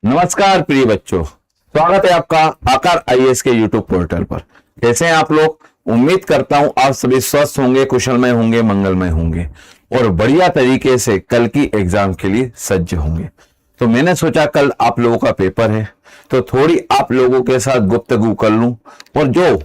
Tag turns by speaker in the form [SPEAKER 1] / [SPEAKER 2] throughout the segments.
[SPEAKER 1] नमस्कार प्रिय बच्चों, स्वागत है आपका आकार आईएएस के यूट्यूब पोर्टल पर। कैसे हैं आप लोग? उम्मीद करता हूं आप सभी स्वस्थ होंगे, कुशलमय होंगे, मंगलमय होंगे और बढ़िया तरीके से कल की एग्जाम के लिए सज्ज होंगे। तो मैंने सोचा कल आप लोगों का पेपर है तो थोड़ी आप लोगों के साथ गुफ्तगू कर लूं और जो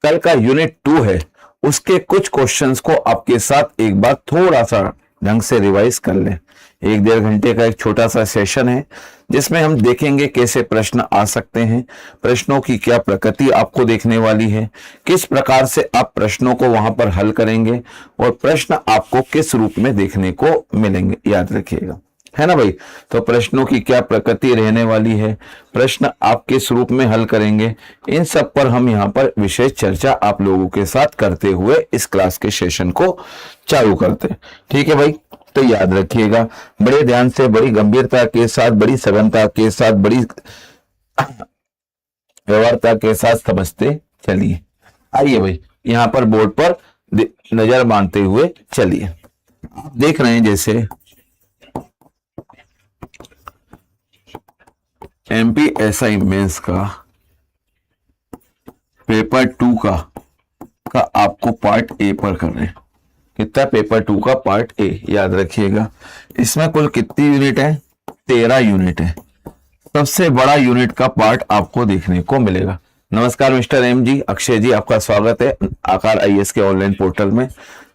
[SPEAKER 1] कल का यूनिट 2 है उसके कुछ क्वेश्चंस को आपके साथ एक बार थोड़ा सा ढंग से रिवाइज कर लें। 1-1.5 घंटे का एक छोटा सा सेशन है जिसमें हम देखेंगे कैसे प्रश्न आ सकते हैं, प्रश्नों की क्या प्रकृति आपको देखने वाली है, किस प्रकार से आप प्रश्नों को वहां पर हल करेंगे और प्रश्न आपको किस रूप में देखने को मिलेंगे, याद रखिएगा, है ना भाई। तो प्रश्नों की क्या प्रकृति रहने वाली है, प्रश्न आप किस रूप में हल करेंगे, इन सब पर हम यहाँ पर विशेष चर्चा आप लोगों के साथ करते हुए इस क्लास के सेशन को चालू करते हैं। ठीक है भाई, तो याद रखिएगा, बड़े ध्यान से, बड़ी गंभीरता के साथ, बड़ी सघनता के साथ, बड़ी व्यवहारता के साथ समझते चलिए। आइए भाई, यहाँ पर बोर्ड पर नजर बांधते हुए चलिए। आप देख रहे हैं जैसे एमपीएसआई मेंस का पेपर 2 का आपको पार्ट ए पर कर रहे हैं। कितना? पेपर 2 का पार्ट ए, याद रखिएगा। इसमें कुल कितनी यूनिट है? 13 यूनिट है। सबसे बड़ा यूनिट का पार्ट आपको देखने को मिलेगा। नमस्कार मिस्टर एम जी, अक्षय जी, आपका स्वागत है आकार आईएएस के ऑनलाइन पोर्टल में।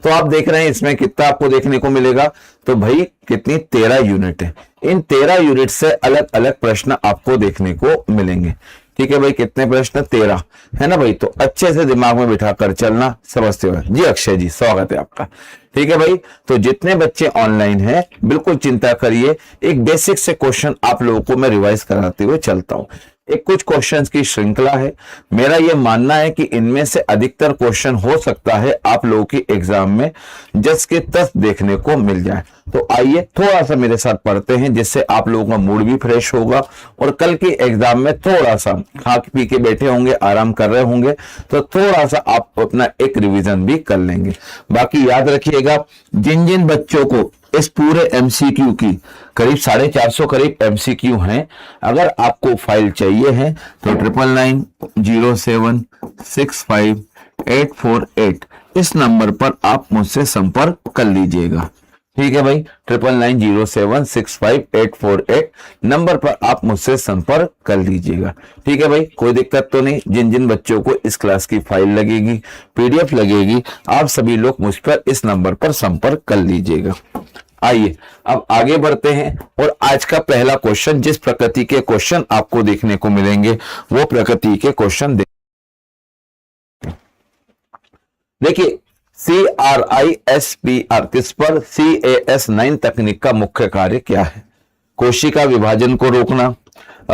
[SPEAKER 1] तो आप देख रहे हैं इसमें कितना आपको देखने को मिलेगा। तो भाई कितनी? 13 यूनिट है। इन 13 यूनिट से अलग अलग प्रश्न आपको देखने को मिलेंगे। ठीक है भाई, कितने प्रश्न? 13, है ना भाई। तो अच्छे से दिमाग में बिठा कर चलना, समझते हो जी। अक्षय जी, स्वागत है आपका। ठीक है भाई, तो जितने बच्चे ऑनलाइन हैं बिल्कुल चिंता करिए, एक बेसिक से क्वेश्चन आप लोगों को मैं रिवाइज कराते हुए चलता हूं। एक कुछ क्वेश्चंस की श्रृंखला है। मेरा यह मानना है कि इनमें से अधिकतर क्वेश्चन हो सकता है आप लोगों की एग्जाम में 10 के 10 देखने को मिल जाए। तो आइए थोड़ा सा मेरे साथ पढ़ते हैं, जिससे आप लोगों का मूड भी फ्रेश होगा और कल की एग्जाम में थोड़ा सा खा पी के बैठे होंगे, आराम कर रहे होंगे, तो थोड़ा सा आप अपना एक रिवीजन भी कर लेंगे। बाकी याद रखिएगा, जिन जिन बच्चों को इस पूरे एमसीक्यू की करीब 450 करीब एमसीक्यू हैं, अगर आपको फाइल चाहिए है तो 9990765848 इस नंबर पर आप मुझसे संपर्क कर लीजिएगा। ठीक है भाई, 9990765848 नंबर पर आप मुझसे संपर्क कर लीजिएगा। ठीक है भाई, कोई दिक्कत तो नहीं। जिन जिन बच्चों को इस क्लास की फाइल लगेगी, पीडीएफ लगेगी, आप सभी लोग मुझ पर इस नंबर पर संपर्क कर लीजिएगा। आइए अब आगे बढ़ते हैं और आज का पहला क्वेश्चन, जिस प्रकृति के क्वेश्चन आपको देखने को मिलेंगे वो प्रकृति के क्वेश्चन देखिए। CRISPR किस पर? CAS9 तकनीक का मुख्य कार्य क्या है? कोशिका विभाजन को रोकना,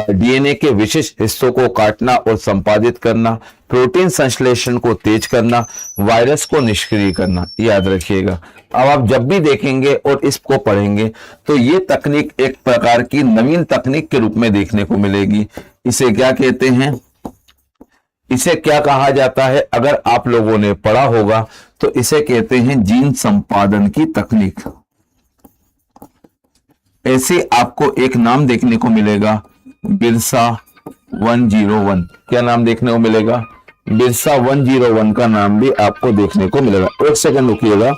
[SPEAKER 1] डीएनए के विशिष्ट हिस्सों को काटना और संपादित करना, प्रोटीन संश्लेषण को तेज करना, वायरस को निष्क्रिय करना। याद रखिएगा, अब आप जब भी देखेंगे और इसको पढ़ेंगे तो ये तकनीक एक प्रकार की नवीन तकनीक के रूप में देखने को मिलेगी। इसे क्या कहते हैं? इसे क्या कहा जाता है? अगर आप लोगों ने पढ़ा होगा तो इसे कहते हैं जीन संपादन की तकनीक। ऐसे आपको एक नाम देखने को मिलेगा, बिरसा 101। क्या नाम देखने को मिलेगा? बिरसा 101 का नाम भी आपको देखने को मिलेगा। एक सेकंड रुकिएगा।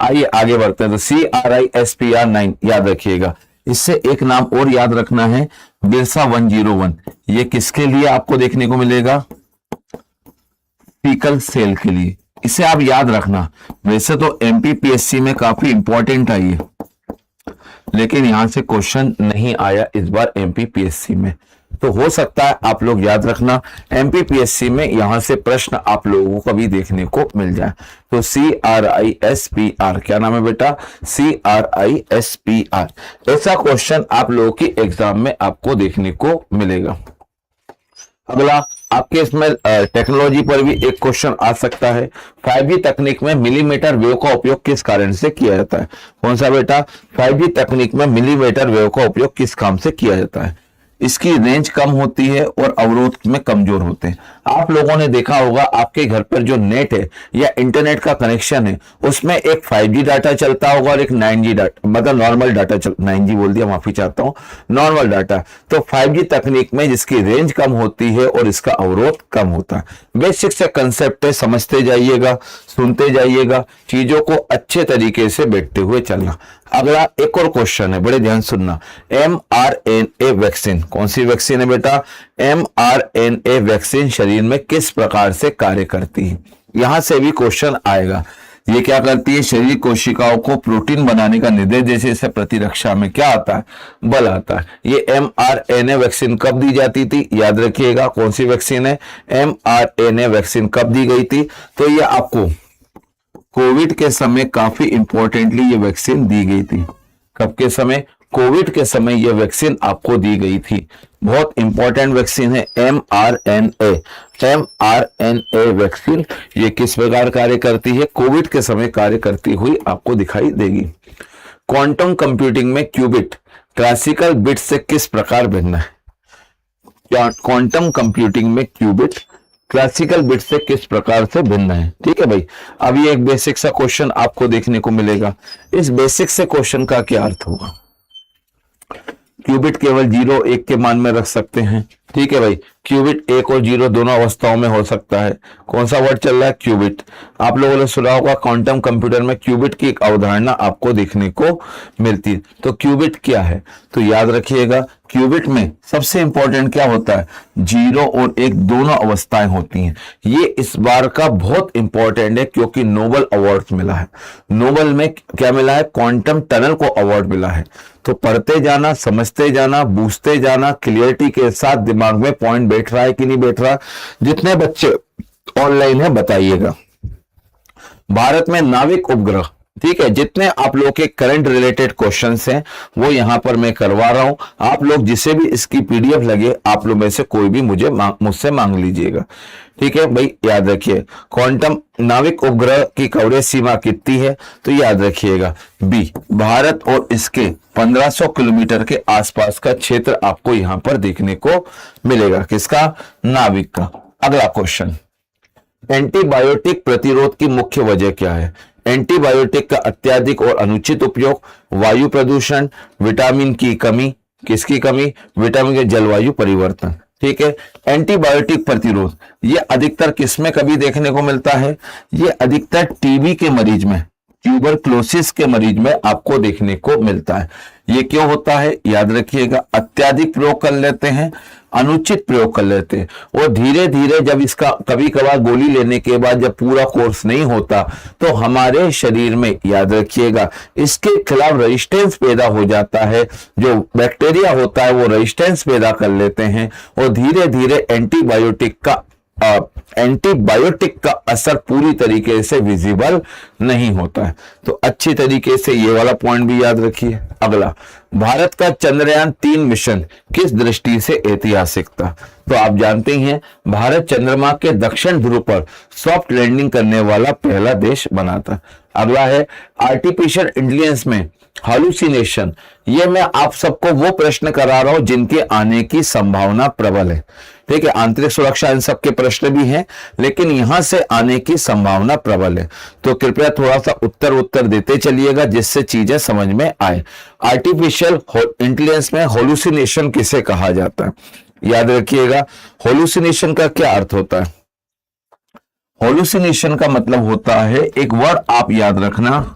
[SPEAKER 1] आइए आगे बढ़ते हैं। तो CRISPR 9 याद रखिएगा। इससे एक नाम और याद रखना है, बिरसा 101। ये किसके लिए आपको देखने को मिलेगा? सिकल सेल के लिए। इसे आप याद रखना। वैसे तो MPPSC में काफी इंपॉर्टेंट है ये, लेकिन यहां से क्वेश्चन नहीं आया इस बार MPPSC में, तो हो सकता है आप लोग याद रखना MPPSC में यहां से प्रश्न आप लोगों को भी देखने को मिल जाए। तो CRISPR, क्या नाम है बेटा? CRISPR। ऐसा क्वेश्चन आप लोगों की एग्जाम में आपको देखने को मिलेगा। अगला आपके इसमें टेक्नोलॉजी पर भी एक क्वेश्चन आ सकता है। 5G तकनीक में मिलीमीटर वेव का उपयोग किस कारण से किया जाता है? कौन सा बेटा? 5G तकनीक में मिलीमीटर वेव का उपयोग किस काम से किया जाता है? इसकी रेंज कम होती है और अवरोध में कमजोर होते हैं। आप लोगों ने देखा होगा आपके घर पर जो नेट है या इंटरनेट का कनेक्शन है, उसमें एक 5G डाटा चलता होगा और एक 9G डाटा, मतलब नॉर्मल डाटा 9G बोल दिया, माफी चाहता हूं, नॉर्मल डाटा। तो 5G तकनीक में जिसकी रेंज कम होती है और इसका अवरोध कम होता है। बेसिक से कंसेप्ट है, समझते जाइएगा, सुनते जाइएगा, चीजों को अच्छे तरीके से बैठते हुए चलना। अगला एक और क्वेश्चन है, बड़े ध्यान सुनना। mRNA वैक्सीन, कौन सी वैक्सीन है बेटा? mRNA वैक्सीन शरीर में किस प्रकार से कार्य करती है? यहां से भी क्वेश्चन आएगा। ये क्या करती है? शरीर कोशिकाओं को प्रोटीन बनाने का निर्देश, जैसे इसे प्रतिरक्षा में क्या आता है? बल आता है। ये mRNA वैक्सीन कब दी जाती थी? याद रखिएगा, कौन सी वैक्सीन है? mRNA वैक्सीन कब दी गई थी? तो ये आपको कोविड के समय काफी इंपॉर्टेंटली ये वैक्सीन दी गई थी। कब के समय? कोविड के समय ये वैक्सीन आपको दी गई थी। बहुत इंपॉर्टेंट वैक्सीन है mRNA। mRNA वैक्सीन ये किस प्रकार कार्य करती है? कोविड के समय कार्य करती हुई आपको दिखाई देगी। क्वांटम कंप्यूटिंग में क्यूबिट क्लासिकल बिट से किस प्रकार भिन्न है? क्वांटम कंप्यूटिंग में क्यूबिट क्लासिकल बिट से किस प्रकार से भिन्न है? ठीक है भाई। अब ये एक बेसिक सा क्वेश्चन आपको देखने को मिलेगा। इस बेसिक से क्वेश्चन का क्या अर्थ होगा? क्यूबिट केवल 0 1 के मान में रख सकते हैं। ठीक है भाई, क्यूबिट 1 और 0 दोनों अवस्थाओं में हो सकता है। कौन सा वर्ड चल रहा है? क्यूबिट। आप लोगों ने सुना होगा क्वांटम कंप्यूटर में क्यूबिट की एक अवधारणा आपको देखने को मिलती है। तो क्यूबिट क्या है? तो याद रखिएगा, क्यूबिट में सबसे इंपॉर्टेंट क्या होता है? 0 और 1 दोनों अवस्थाएं होती हैं। ये इस बार का बहुत इंपॉर्टेंट है क्योंकि नोबेल अवार्ड मिला है। नोबेल में क्या मिला है? क्वांटम टनल को अवार्ड मिला है। तो पढ़ते जाना, समझते जाना, बूझते जाना, क्लियरिटी के साथ दिमाग में पॉइंट बैठ रहा है कि नहीं बैठ रहा? जितने बच्चे ऑनलाइन है बताइएगा। भारत में नाविक उपग्रह, ठीक है, जितने आप लोग के करंट रिलेटेड क्वेश्चंस हैं वो यहां पर मैं करवा रहा हूं। आप लोग जिसे भी इसकी PDF लगे, आप लोग में से कोई भी मुझसे मांग लीजिएगा। ठीक है भाई, याद रखिए क्वांटम नाविक उपग्रह की कवरेज सीमा कितनी है? तो याद रखिएगा B, भारत और इसके 1500 किलोमीटर के आसपास का क्षेत्र आपको यहां पर देखने को मिलेगा। किसका? नाविक का। अगला क्वेश्चन, एंटीबायोटिक प्रतिरोध की मुख्य वजह क्या है? एंटीबायोटिक का अत्यधिक और अनुचित उपयोग, वायु प्रदूषण, विटामिन की कमी। किसकी कमी? विटामिन के जलवायु परिवर्तन। ठीक है, एंटीबायोटिक प्रतिरोध ये अधिकतर किसमें कभी देखने को मिलता है? ये अधिकतर टीबी के मरीज में, ट्यूबरक्लोसिस के मरीज में आपको देखने को मिलता है। ये क्यों होता है? याद रखिएगा, अत्यधिक प्रयोग कर लेते हैं, अनुचित प्रयोग कर लेते हैं, और धीरे धीरे जब इसका कभी कभार गोली लेने के बाद जब पूरा कोर्स नहीं होता तो हमारे शरीर में, याद रखिएगा, इसके खिलाफ रेजिस्टेंस पैदा हो जाता है। जो बैक्टीरिया होता है वो रेजिस्टेंस पैदा कर लेते हैं और धीरे धीरे एंटीबायोटिक का असर पूरी तरीके से विजिबल नहीं होता है। तो अच्छी तरीके से ये वाला पॉइंट भी याद रखिए। अगला, भारत का चंद्रयान 3 मिशन किस दृष्टि से ऐतिहासिक था? तो आप जानते ही हैं भारत चंद्रमा के दक्षिण ध्रुव पर सॉफ्ट लैंडिंग करने वाला पहला देश बना था। अगला है आर्टिफिशियल इंटेलिजेंस में हालुसिनेशन। ये मैं आप सबको वो प्रश्न करा रहा हूं जिनके आने की संभावना प्रबल है। ठीक है, आंतरिक सुरक्षा इन सब के प्रश्न भी हैं, लेकिन यहां से आने की संभावना प्रबल है। तो कृपया थोड़ा सा उत्तर देते चलिएगा जिससे चीजें समझ में आए। आर्टिफिशियल इंटेलिजेंस में हालुसिनेशन किसे कहा जाता है? याद रखिएगा, हालुसिनेशन का क्या अर्थ होता है? हालुसिनेशन का मतलब होता है, एक वर्ड आप याद रखना,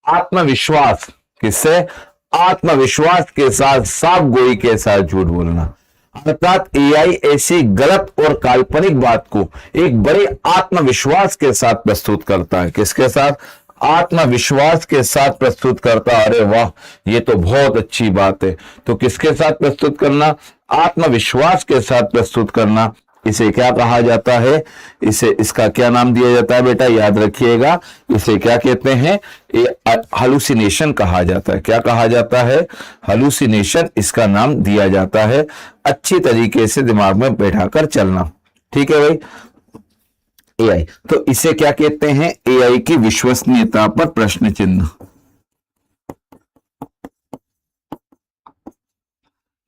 [SPEAKER 1] आत्मविश्वास, किससे? आत्मविश्वास के साथ साफ गोई के साथ झूठ बोलना। अर्थात एआई ऐसी गलत और काल्पनिक बात को एक बड़े आत्मविश्वास के साथ प्रस्तुत करता है। किसके साथ? आत्मविश्वास के साथ प्रस्तुत करता है। अरे वाह, ये तो बहुत अच्छी बात है। तो किसके साथ प्रस्तुत करना? आत्मविश्वास के साथ प्रस्तुत करना। इसे क्या कहा जाता है? इसे, इसका क्या नाम दिया जाता है बेटा? याद रखिएगा, इसे क्या कहते हैं? हालुसिनेशन कहा जाता है। क्या कहा जाता है? हालुसिनेशन इसका नाम दिया जाता है। अच्छी तरीके से दिमाग में बैठाकर चलना, ठीक है भाई। एआई, तो इसे क्या कहते हैं? एआई की विश्वसनीयता पर प्रश्न चिन्ह,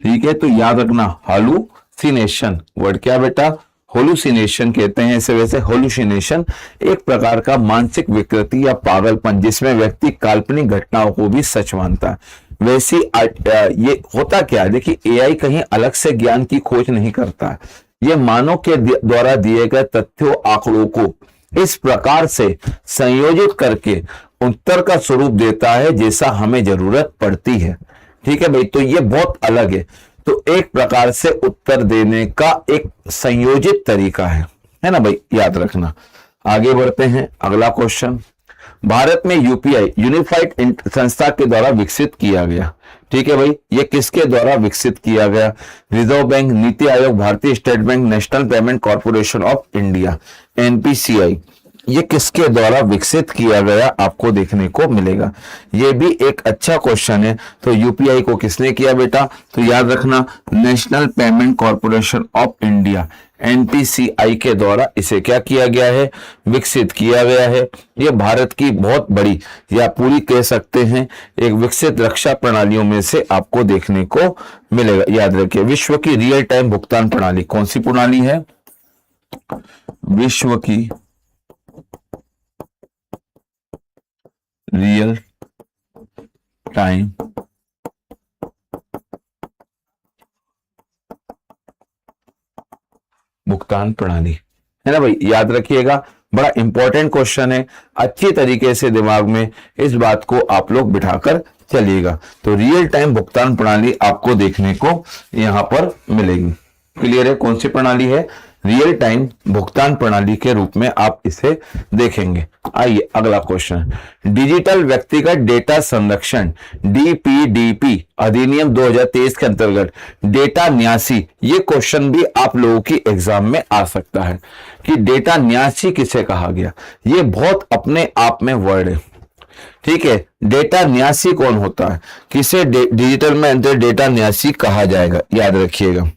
[SPEAKER 1] ठीक है। तो याद रखना, हालुसिनेशन वर्ड क्या बेटा? होलुसिनेशन कहते हैं इसे। वैसे होलुसिनेशन एक प्रकार का मानसिक विकृति या पागलपन जिसमें व्यक्ति काल्पनिक घटनाओं को भी सच मानता है। वैसे ये होता क्या है? देखिए, एआई कहीं अलग से ज्ञान की खोज नहीं करता है। ये मानव के द्वारा दिए गए तथ्यों, आंकड़ों को इस प्रकार से संयोजित करके उत्तर का स्वरूप देता है जैसा हमें जरूरत पड़ती है, ठीक है भाई। तो ये बहुत अलग है। तो एक प्रकार से उत्तर देने का एक संयोजित तरीका है ना भाई, याद रखना। आगे बढ़ते हैं, अगला क्वेश्चन। भारत में यूपीआई यूनिफाइड संस्था के द्वारा विकसित किया गया, ठीक है भाई। ये किसके द्वारा विकसित किया गया? रिजर्व बैंक, नीति आयोग, भारतीय state bank, national payment corporation of India, NPCI. ये किसके द्वारा विकसित किया गया आपको देखने को मिलेगा। ये भी एक अच्छा क्वेश्चन है। तो यूपीआई को किसने किया बेटा? तो याद रखना, national payment corporation of India, NPCI के द्वारा इसे क्या किया गया है? विकसित किया गया है। ये भारत की बहुत बड़ी या पूरी कह सकते हैं एक विकसित रक्षा प्रणालियों में से आपको देखने को मिलेगा। याद रखिए, विश्व की रियल टाइम भुगतान प्रणाली कौन सी प्रणाली है? विश्व की रियल टाइम भुगतान प्रणाली है ना भाई, याद रखिएगा। बड़ा इंपॉर्टेंट क्वेश्चन है। अच्छी तरीके से दिमाग में इस बात को आप लोग बिठाकर चलिएगा। तो रियल टाइम भुगतान प्रणाली आपको देखने को यहां पर मिलेगी। क्लियर है? कौन सी प्रणाली है? रियल टाइम भुगतान प्रणाली के रूप में आप इसे देखेंगे। आइए अगला क्वेश्चन। डिजिटल व्यक्तिगत डेटा संरक्षण डीपीडीपी अधिनियम 2023 के अंतर्गत डेटा न्यासी, ये क्वेश्चन भी आप लोगों की एग्जाम में आ सकता है कि डेटा न्यासी किसे कहा गया। ये बहुत अपने आप में वर्ड है, ठीक है। डेटा न्यासी कौन होता है? किसे डिजिटल में अंदर डेटा न्यासी कहा जाएगा? याद रखिएगा,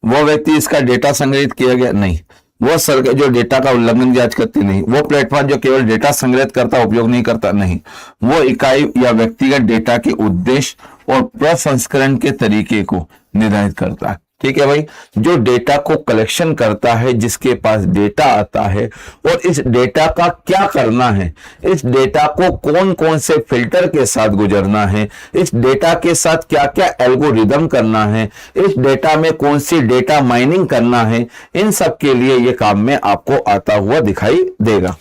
[SPEAKER 1] वो व्यक्ति इसका डेटा संग्रहित किया गया नहीं, वो सरकार जो डेटा का उल्लंघन जांच करती नहीं, वो प्लेटफॉर्म जो केवल डेटा संग्रहित करता उपयोग नहीं करता नहीं, वो इकाई या व्यक्तिगत डेटा के उद्देश्य और प्रसंस्करण के तरीके को निर्धारित करता है, ठीक है भाई। जो डेटा को कलेक्शन करता है, जिसके पास डेटा आता है, और इस डेटा का क्या करना है, इस डेटा को कौन कौन से फिल्टर के साथ गुजरना है, इस डेटा के साथ क्या क्या एल्गोरिदम करना है, इस डेटा में कौन सी डेटा माइनिंग करना है, इन सब के लिए ये काम में आपको आता हुआ दिखाई देगा।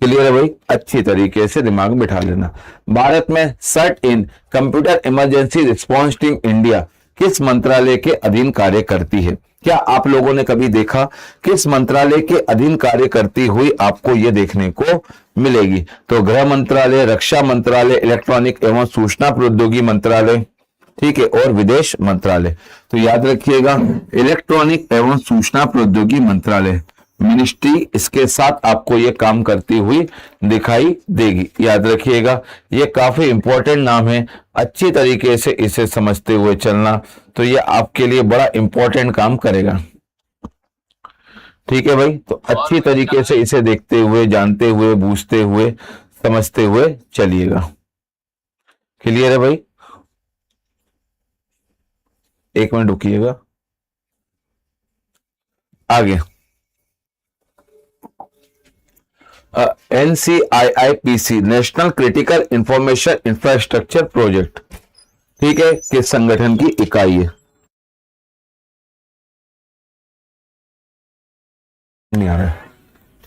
[SPEAKER 1] क्लियर है भाई? अच्छी तरीके से दिमाग में बिठा लेना। भारत में CERT in computer emergency response team India किस मंत्रालय के अधीन कार्य करती है? क्या आप लोगों ने कभी देखा किस मंत्रालय के अधीन कार्य करती हुई आपको यह देखने को मिलेगी? तो गृह मंत्रालय, रक्षा मंत्रालय, इलेक्ट्रॉनिक एवं सूचना प्रौद्योगिकी मंत्रालय, ठीक है, और विदेश मंत्रालय। तो याद रखिएगा, इलेक्ट्रॉनिक एवं सूचना प्रौद्योगिकी मंत्रालय, मिनिस्ट्री, इसके साथ आपको ये काम करती हुई दिखाई देगी। याद रखिएगा, ये काफी इंपॉर्टेंट नाम है। अच्छी तरीके से इसे समझते हुए चलना, तो ये आपके लिए बड़ा इंपॉर्टेंट काम करेगा, ठीक है भाई। तो अच्छी तरीके से इसे देखते हुए, जानते हुए, बूझते हुए, समझते हुए चलिएगा। क्लियर है भाई? एक मिनट रुकिएगा। आगे NCIIPC national critical information infrastructure project, ठीक है, किस संगठन की इकाई है? नहीं आ रहा है,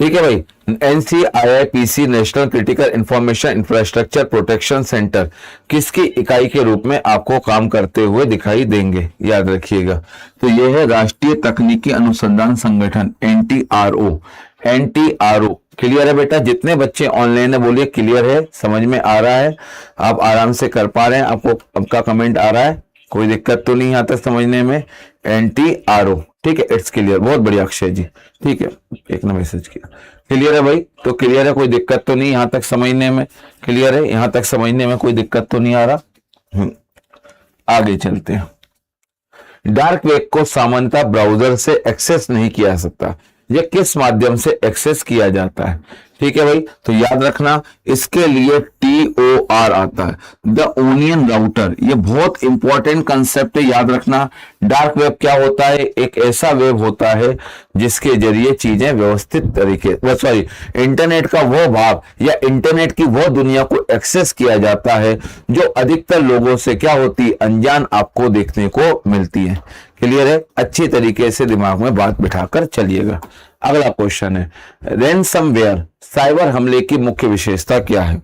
[SPEAKER 1] ठीक है भाई। NCIIPC national critical information infrastructure protection centre किसकी इकाई के रूप में आपको काम करते हुए दिखाई देंगे, याद रखिएगा। तो यह है राष्ट्रीय तकनीकी अनुसंधान संगठन, NTRO। NTRO क्लियर है बेटा? जितने बच्चे ऑनलाइन है बोलिए क्लियर है, समझ में आ रहा है, आप आराम से कर पा रहे हैं, आपको आपका कमेंट आ रहा है, कोई दिक्कत तो नहीं आता समझने में? NTRO, ठीक है, इट्स क्लियर, बहुत बढ़िया अक्षय जी, ठीक है, एक ने मैसेज किया, क्लियर है भाई? तो क्लियर है, कोई दिक्कत तो नहीं यहां तक समझने में? क्लियर है, यहां तक समझने में कोई दिक्कत तो नहीं आ रहा? आगे चलते हैं। डार्क वेब को सामान्यतः ब्राउजर से एक्सेस नहीं किया जा सकता, यह किस माध्यम से एक्सेस किया जाता है? ठीक है भाई, तो याद रखना इसके लिए TOR आता है, द ओनियन राउटर। ये बहुत इंपॉर्टेंट कंसेप्ट है, याद रखना। डार्क वेब क्या होता है? एक ऐसा वेब होता है जिसके जरिए चीजें व्यवस्थित तरीके, इंटरनेट का वो भाग या इंटरनेट की वो दुनिया को एक्सेस किया जाता है जो अधिकतर लोगों से क्या होती, अनजान आपको देखने को मिलती है। क्लियर है? अच्छी तरीके से दिमाग में बात बिठाकर चलिएगा। अगला क्वेश्चन है, रैनसमवेयर साइबर हमले की मुख्य विशेषता क्या है?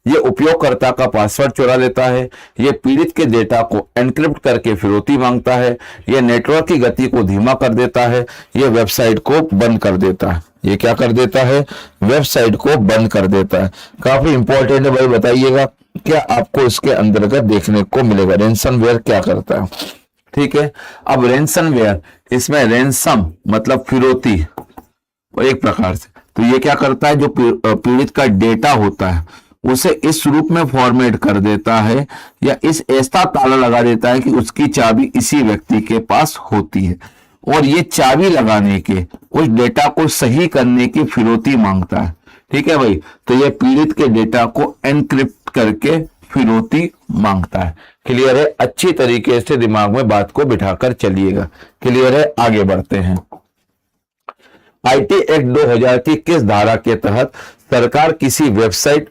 [SPEAKER 1] यह उपयोगकर्ता का पासवर्ड चुरा लेता है, यह पीड़ित के डेटा को एनक्रिप्ट करके फिरौती मांगता है, यह नेटवर्क की गति को धीमा कर देता है, यह वेबसाइट को बंद कर देता है। ये क्या कर देता है? वेबसाइट को बंद कर देता है। काफी इंपॉर्टेंट है भाई, बताइएगा क्या आपको इसके अंतर्गत देखने को मिलेगा? रैनसमवेयर क्या करता है? ठीक है, अब रैनसमवेयर, इसमें रैनसम मतलब फिरौती एक प्रकार से, तो ये क्या करता है, जो पीड़ित का डेटा होता है उसे इस रूप में फॉर्मेट कर देता है या इस ऐसा ताला लगा देता है कि उसकी चाबी इसी व्यक्ति के पास होती है, और ये चाबी लगाने के उस डेटा को सही करने की फिरौती मांगता है। ठीक है भाई, तो ये पीड़ित के डेटा को एनक्रिप्ट करके फिरौती मांगता है। क्लियर है? अच्छी तरीके से दिमाग में बात को बिठाकर चलिएगा। क्लियर है? आगे बढ़ते हैं। IT एक्ट 2000 की किस धारा के तहत सरकार किसी वेबसाइट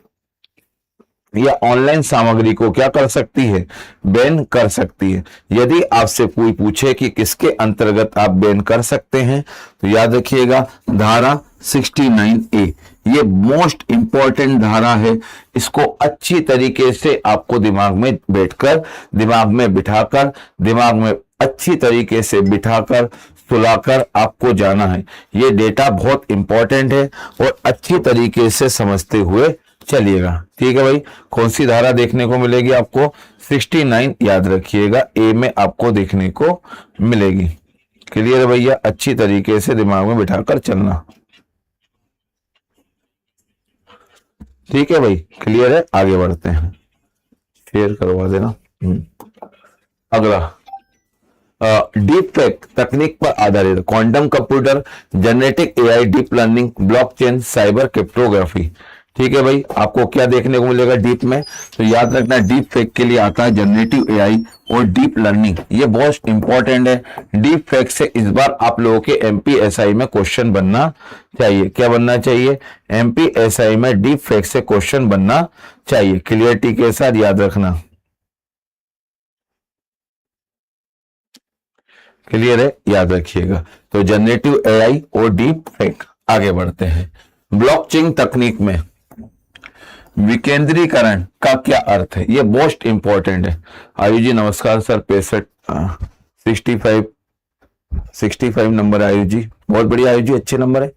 [SPEAKER 1] या ऑनलाइन सामग्री को क्या कर सकती है? बैन कर सकती है। यदि आपसे कोई पूछे कि किसके अंतर्गत आप बैन कर सकते हैं, तो याद रखिएगा धारा 69A। ये मोस्ट इंपॉर्टेंट धारा है, इसको अच्छी तरीके से आपको दिमाग में बैठकर, दिमाग में बिठाकर, दिमाग में अच्छी तरीके से बिठाकर सुलाकर आपको जाना है। ये डेटा बहुत इंपॉर्टेंट है और अच्छी तरीके से समझते हुए चलिएगा। ठीक है भाई, कौन सी धारा देखने को मिलेगी आपको? 69 याद रखिएगा, ए में आपको देखने को मिलेगी। क्लियर है भैया? अच्छी तरीके से दिमाग में बिठाकर चलना। ठीक है भाई, क्लियर है? आगे बढ़ते हैं, शेयर करवा देना। अगला डीप फेक तकनीक पर आधारित quantum computer, genetic AI, deep learning, blockchain, cyber cryptography. ठीक है भाई, आपको क्या देखने को मिलेगा डीप में? तो याद रखना डीप फेक के लिए आता है जनरेटिव AI और डीप लर्निंग। ये बहुत इंपॉर्टेंट है। डीप फेक से इस बार आप लोगों के MPSI में क्वेश्चन बनना चाहिए। क्या बनना चाहिए? MPSI में डीप फेक से क्वेश्चन बनना चाहिए। क्लियरिटी के साथ याद रखना। क्लियर है? याद रखिएगा। तो जनरेटिव AI और डीप फेक। आगे बढ़ते हैं। ब्लॉकचेन तकनीक में विकेंद्रीकरण का क्या अर्थ है? ये मोस्ट इंपॉर्टेंट है। आयु जी नमस्कार सर, 65 नंबर आयु जी, बहुत बढ़िया आयु जी, अच्छे नंबर है।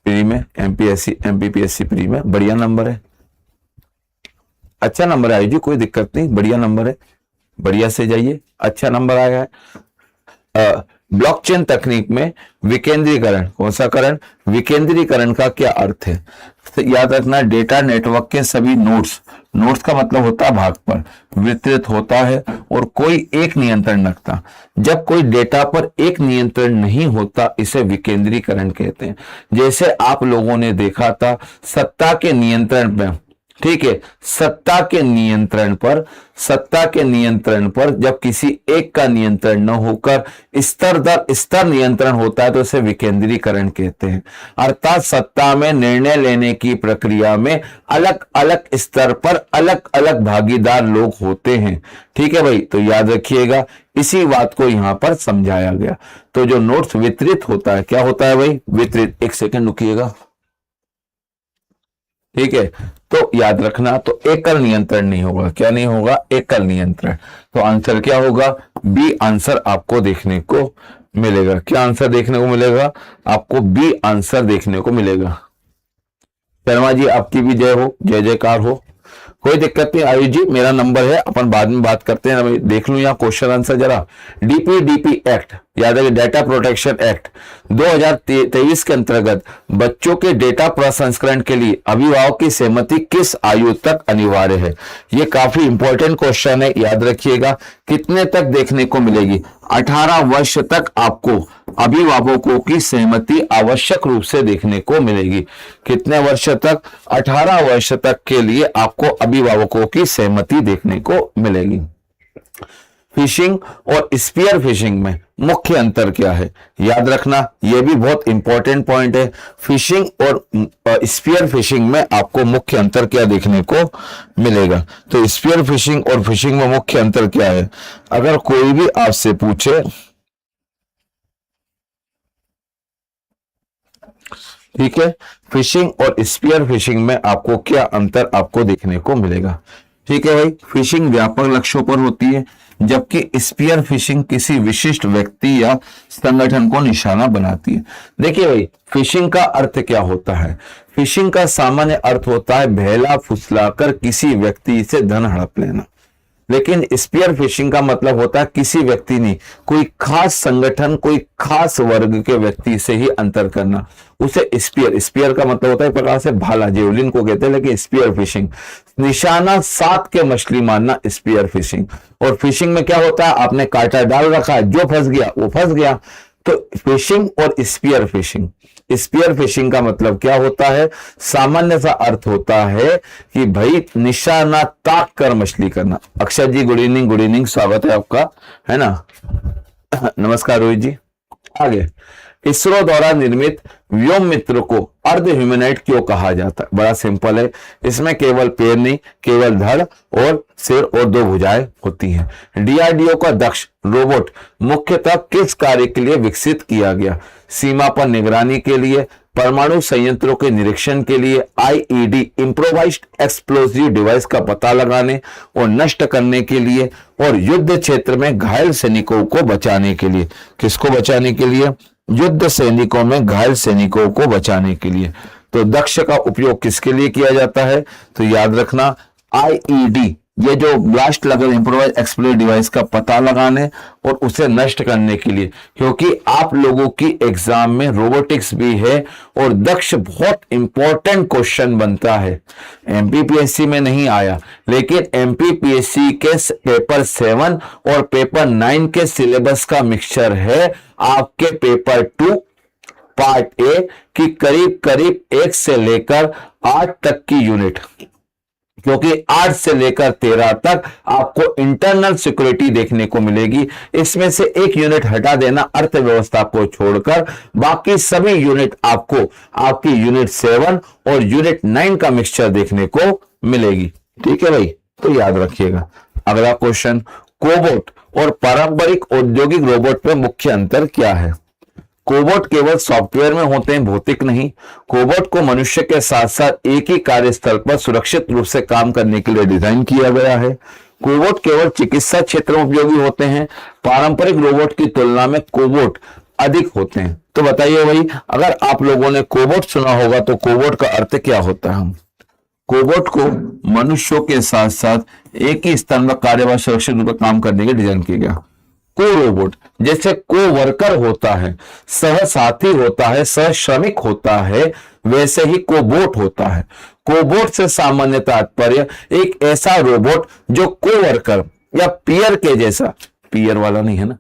[SPEAKER 1] प्री में MPPSC प्री में बढ़िया नंबर है, अच्छा नंबर है आयु जी, कोई दिक्कत नहीं, बढ़िया नंबर है, बढ़िया से जाइए, अच्छा नंबर आया है। ब्लॉकचेन तकनीक में विकेंद्रीकरण, कौन सा करण? विकेंद्रीकरण का क्या अर्थ है? तो याद रखना डेटा नेटवर्क के सभी नोड्स का मतलब होता है भाग पर वितरित होता है और कोई एक नियंत्रण रखता। जब कोई डेटा पर एक नियंत्रण नहीं होता, इसे विकेंद्रीकरण कहते हैं। जैसे आप लोगों ने देखा था सत्ता के नियंत्रण में, ठीक है, सत्ता के नियंत्रण पर जब किसी एक का नियंत्रण न होकर स्तर दर स्तर नियंत्रण होता है तो इसे विकेंद्रीकरण कहते हैं। अर्थात सत्ता में निर्णय लेने की प्रक्रिया में अलग अलग स्तर पर अलग अलग भागीदार लोग होते हैं। ठीक है भाई, तो याद रखिएगा इसी बात को यहां पर समझाया गया। तो जो नोट्स वितरित होता है, क्या होता है भाई? वितरित। एक सेकंड रुकिएगा, ठीक है। तो याद रखना, तो एकल नियंत्रण नहीं होगा। क्या नहीं होगा? एकल नियंत्रण। तो आंसर क्या होगा? बी आंसर आपको देखने को मिलेगा। क्या आंसर देखने को मिलेगा? आपको बी आंसर देखने को मिलेगा। शर्मा जी आपकी भी जय हो, जय जयकार हो। कोई दिक्कत नहीं आयुष जी, मेरा नंबर है, अपन बाद में बात करते हैं। देख लूं यहाँ क्वेश्चन आंसर जरा। डीपीडीपी एक्ट, याद है, डेटा प्रोटेक्शन एक्ट 2023 के अंतर्गत बच्चों के डेटा प्रसंस्करण के लिए अभिभावक की सहमति किस आयु तक अनिवार्य है? ये काफी इंपॉर्टेंट क्वेश्चन है, याद रखिएगा। कितने तक देखने को मिलेगी? 18 वर्ष तक आपको अभिभावकों की सहमति आवश्यक रूप से देखने को मिलेगी। कितने वर्ष तक? 18 वर्ष तक के लिए आपको अभिभावकों की सहमति देखने को मिलेगी। फिशिंग और स्पीयर फिशिंग में मुख्य अंतर क्या है? याद रखना, यह भी बहुत इंपॉर्टेंट पॉइंट है। फिशिंग और स्पीयर फिशिंग में आपको मुख्य अंतर क्या देखने को मिलेगा? तो स्पीयर फिशिंग और फिशिंग में मुख्य अंतर क्या है? अगर कोई भी आपसे पूछे, ठीक है, फिशिंग और स्पीयर फिशिंग में आपको क्या अंतर आपको देखने को मिलेगा? ठीक है भाई, फिशिंग व्यापक लक्ष्यों पर होती है, जबकि स्पीयर फिशिंग किसी विशिष्ट व्यक्ति या संगठन को निशाना बनाती है। देखिए भाई, फिशिंग का अर्थ क्या होता है? फिशिंग का सामान्य अर्थ होता है बहला फुसलाकर किसी व्यक्ति से धन हड़प लेना। लेकिन स्पीयर फिशिंग का मतलब होता है किसी व्यक्ति ने कोई खास संगठन, कोई खास वर्ग के व्यक्ति से ही अंतर करना, उसे स्पीयर का मतलब होता है एक प्रकार से भाला, जेवलिन को कहते हैं। लेकिन स्पीयर फिशिंग निशाना साध के मछली मारना, स्पीयर फिशिंग। और फिशिंग में क्या होता है? आपने कांटा डाल रखा है, जो फंस गया वो फंस गया। तो फिशिंग और स्पीयर फिशिंग, स्पीयर फिशिंग का मतलब क्या होता है? सामान्य सा अर्थ होता है कि भाई निशाना ताक कर मछली करना। अक्षय जी गुड इवनिंग, गुड इवनिंग, स्वागत है आपका, है ना। नमस्कार रोहित जी। आगे, इसरो द्वारा निर्मित व्योम मित्र को अर्ध ह्यूमनॉइड क्यों कहा जाता है? बड़ा सिंपल है, इसमें केवल पैर नहीं, केवल धड़ और सिर और 2 भुजाएं होती हैं। डीआरडीओ का दक्ष रोबोट मुख्यतः किस कार्य के लिए विकसित किया गया? सीमा पर निगरानी के लिए, परमाणु संयंत्रों के निरीक्षण के लिए, आईईडी इम्प्रोवाइज्ड एक्सप्लोसिव डिवाइस का पता लगाने और नष्ट करने के लिए, और युद्ध क्षेत्र में घायल सैनिकों को बचाने के लिए। किसको बचाने के लिए? युद्ध सैनिकों में घायल सैनिकों को बचाने के लिए। तो दक्ष का उपयोग किसके लिए किया जाता है? तो याद रखना, आईईडी, ये जो ब्लास्ट लगन इम्प्रोवाइज एक्सप्लोसिव डिवाइस का पता लगाने और उसे नष्ट करने के लिए। क्योंकि आप लोगों की एग्जाम में रोबोटिक्स भी है और दक्ष बहुत इंपॉर्टेंट क्वेश्चन बनता है। एमपीपीएससी में नहीं आया, लेकिन एमपीपीएससी के पेपर 7 और पेपर 9 के सिलेबस का मिक्सचर है आपके पेपर 2 पार्ट ए की करीब करीब 1 से लेकर 8 तक की यूनिट। क्योंकि 8 से लेकर 13 तक आपको इंटरनल सिक्योरिटी देखने को मिलेगी। इसमें से एक यूनिट हटा देना अर्थव्यवस्था को छोड़कर, बाकी सभी यूनिट आपको आपकी यूनिट 7 और यूनिट 9 का मिक्सचर देखने को मिलेगी। ठीक है भाई, तो याद रखिएगा। अगला क्वेश्चन, कोबोट और पारंपरिक औद्योगिक रोबोट में मुख्य अंतर क्या है? कोबोट केवल सॉफ्टवेयर में होते हैं, भौतिक नहीं। कोबोट को मनुष्य के साथ साथ एक ही कार्यस्थल पर सुरक्षित रूप से काम करने के लिए डिजाइन किया गया है। कोबोट केवल चिकित्सा क्षेत्र में उपयोगी होते हैं। पारंपरिक रोबोट की तुलना में कोबोट अधिक होते हैं। तो बताइए भाई, अगर आप लोगों ने कोबोट सुना होगा तो कोबोट का अर्थ क्या होता है? कोबोट को मनुष्यों के साथ साथ एक ही स्थान पर कार्यभार सुरक्षित रूप से काम करने के डिजाइन किया गया। को रोबोट जैसे को वर्कर होता है, सह साथी होता है, सह श्रमिक होता है, वैसे ही कोबोट होता है। कोबोट से सामान्य तात्पर्य एक ऐसा रोबोट जो को वर्कर या पीयर के जैसा, पीयर वाला नहीं है ना,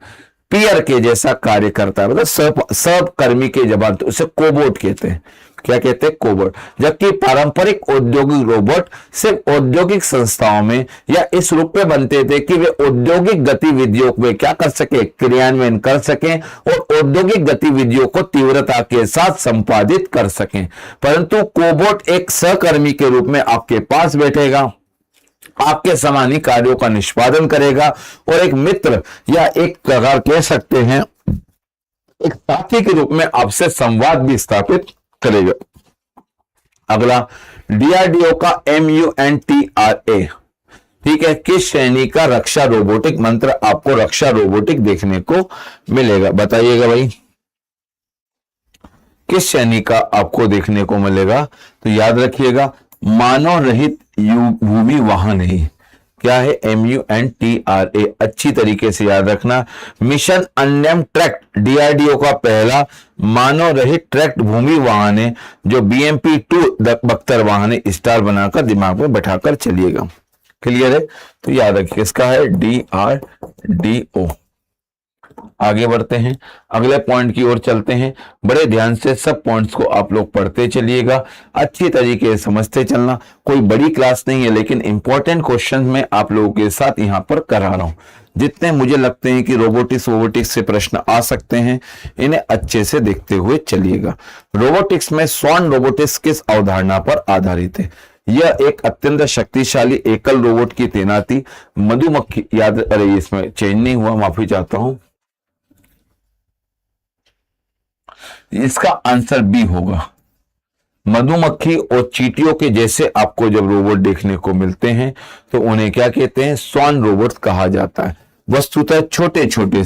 [SPEAKER 1] पीयर के जैसा कार्य करता है, मतलब सहकर्मी के जबान, तो उसे कोबोट कहते हैं। क्या कहते हैं? कोबोट। जबकि पारंपरिक औद्योगिक रोबोट सिर्फ औद्योगिक संस्थाओं में या इस रूप में बनते थे कि वे औद्योगिक गतिविधियों में क्या कर सके, क्रियान्वयन कर सकें और औद्योगिक गतिविधियों को तीव्रता के साथ संपादित कर सकें। परंतु कोबोट एक सहकर्मी के रूप में आपके पास बैठेगा, आपके समान ही कार्यों का निष्पादन करेगा और एक मित्र या एक प्रकार कह सकते हैं एक साथी के रूप में आपसे संवाद भी स्थापित करेगा। अगला डीआरडीओ का MUNTRA, ठीक है, किस श्रेणी का रक्षा रोबोटिक मंत्र आपको रक्षा रोबोटिक देखने को मिलेगा, बताइएगा भाई, किस श्रेणी का आपको देखने को मिलेगा। तो याद रखिएगा मानव रहित भूमि वाहन है, क्या है, MUNTRA, अच्छी तरीके से याद रखना। मिशन अन्यम ट्रैक्ट डीआरडीओ का पहला मानव रहित ट्रैक्ट भूमि वाहन है जो BMP-2 बख्तर वाहन है, स्टार बनाकर दिमाग में बैठाकर चलिएगा। क्लियर है, तो याद रखिए इसका है DRDO। आगे बढ़ते हैं, अगले पॉइंट की ओर चलते हैं। बड़े ध्यान से सब पॉइंट्स को आप लोग पढ़ते चलिएगा, अच्छी तरीके से समझते चलना। कोई बड़ी क्लास नहीं है, लेकिन इंपॉर्टेंट क्वेश्चन मैं आप लोगों के साथ यहां पर करा रहा हूं। जितने मुझे लगते हैं कि रोबोटिक्स से प्रश्न आ सकते हैं, इन्हें अच्छे से देखते हुए चलिएगा। रोबोटिक्स में स्वर्ण रोबोटिक्स किस अवधारणा पर आधारित है? यह एक अत्यंत शक्तिशाली एकल रोबोट की तैनाती मधुमक्खी, याद, अरे इसमें चेंज नहीं हुआ, माफी चाहता हूं, इसका आंसर बी होगा। मधुमक्खी और चींटियों के जैसे आपको जब रोबोट देखने को मिलते हैं तो उन्हें क्या कहते हैं? स्वर्ण रोबोट कहा जाता है। वस्तुतः छोटे छोटे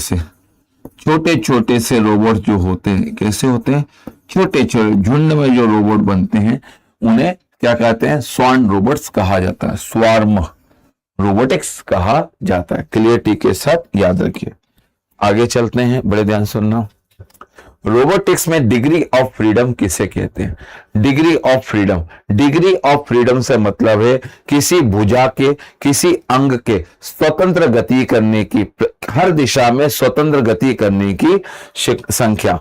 [SPEAKER 1] से रोबोट जो होते हैं, कैसे होते हैं? छोटे छोटे झुंड में जो रोबोट बनते हैं उन्हें क्या कहते हैं? स्वर्ण रोबोट्स कहा जाता है, स्वार्म रोबोटिक्स कहा जाता है। क्लियरिटी के साथ याद रखिए। आगे चलते हैं, बड़े ध्यान सुनना। रोबोटिक्स में डिग्री ऑफ फ्रीडम किसे कहते हैं? डिग्री ऑफ फ्रीडम से मतलब है किसी भुजा के, किसी अंग के स्वतंत्र गति करने की, हर दिशा में स्वतंत्र गति करने की संख्या।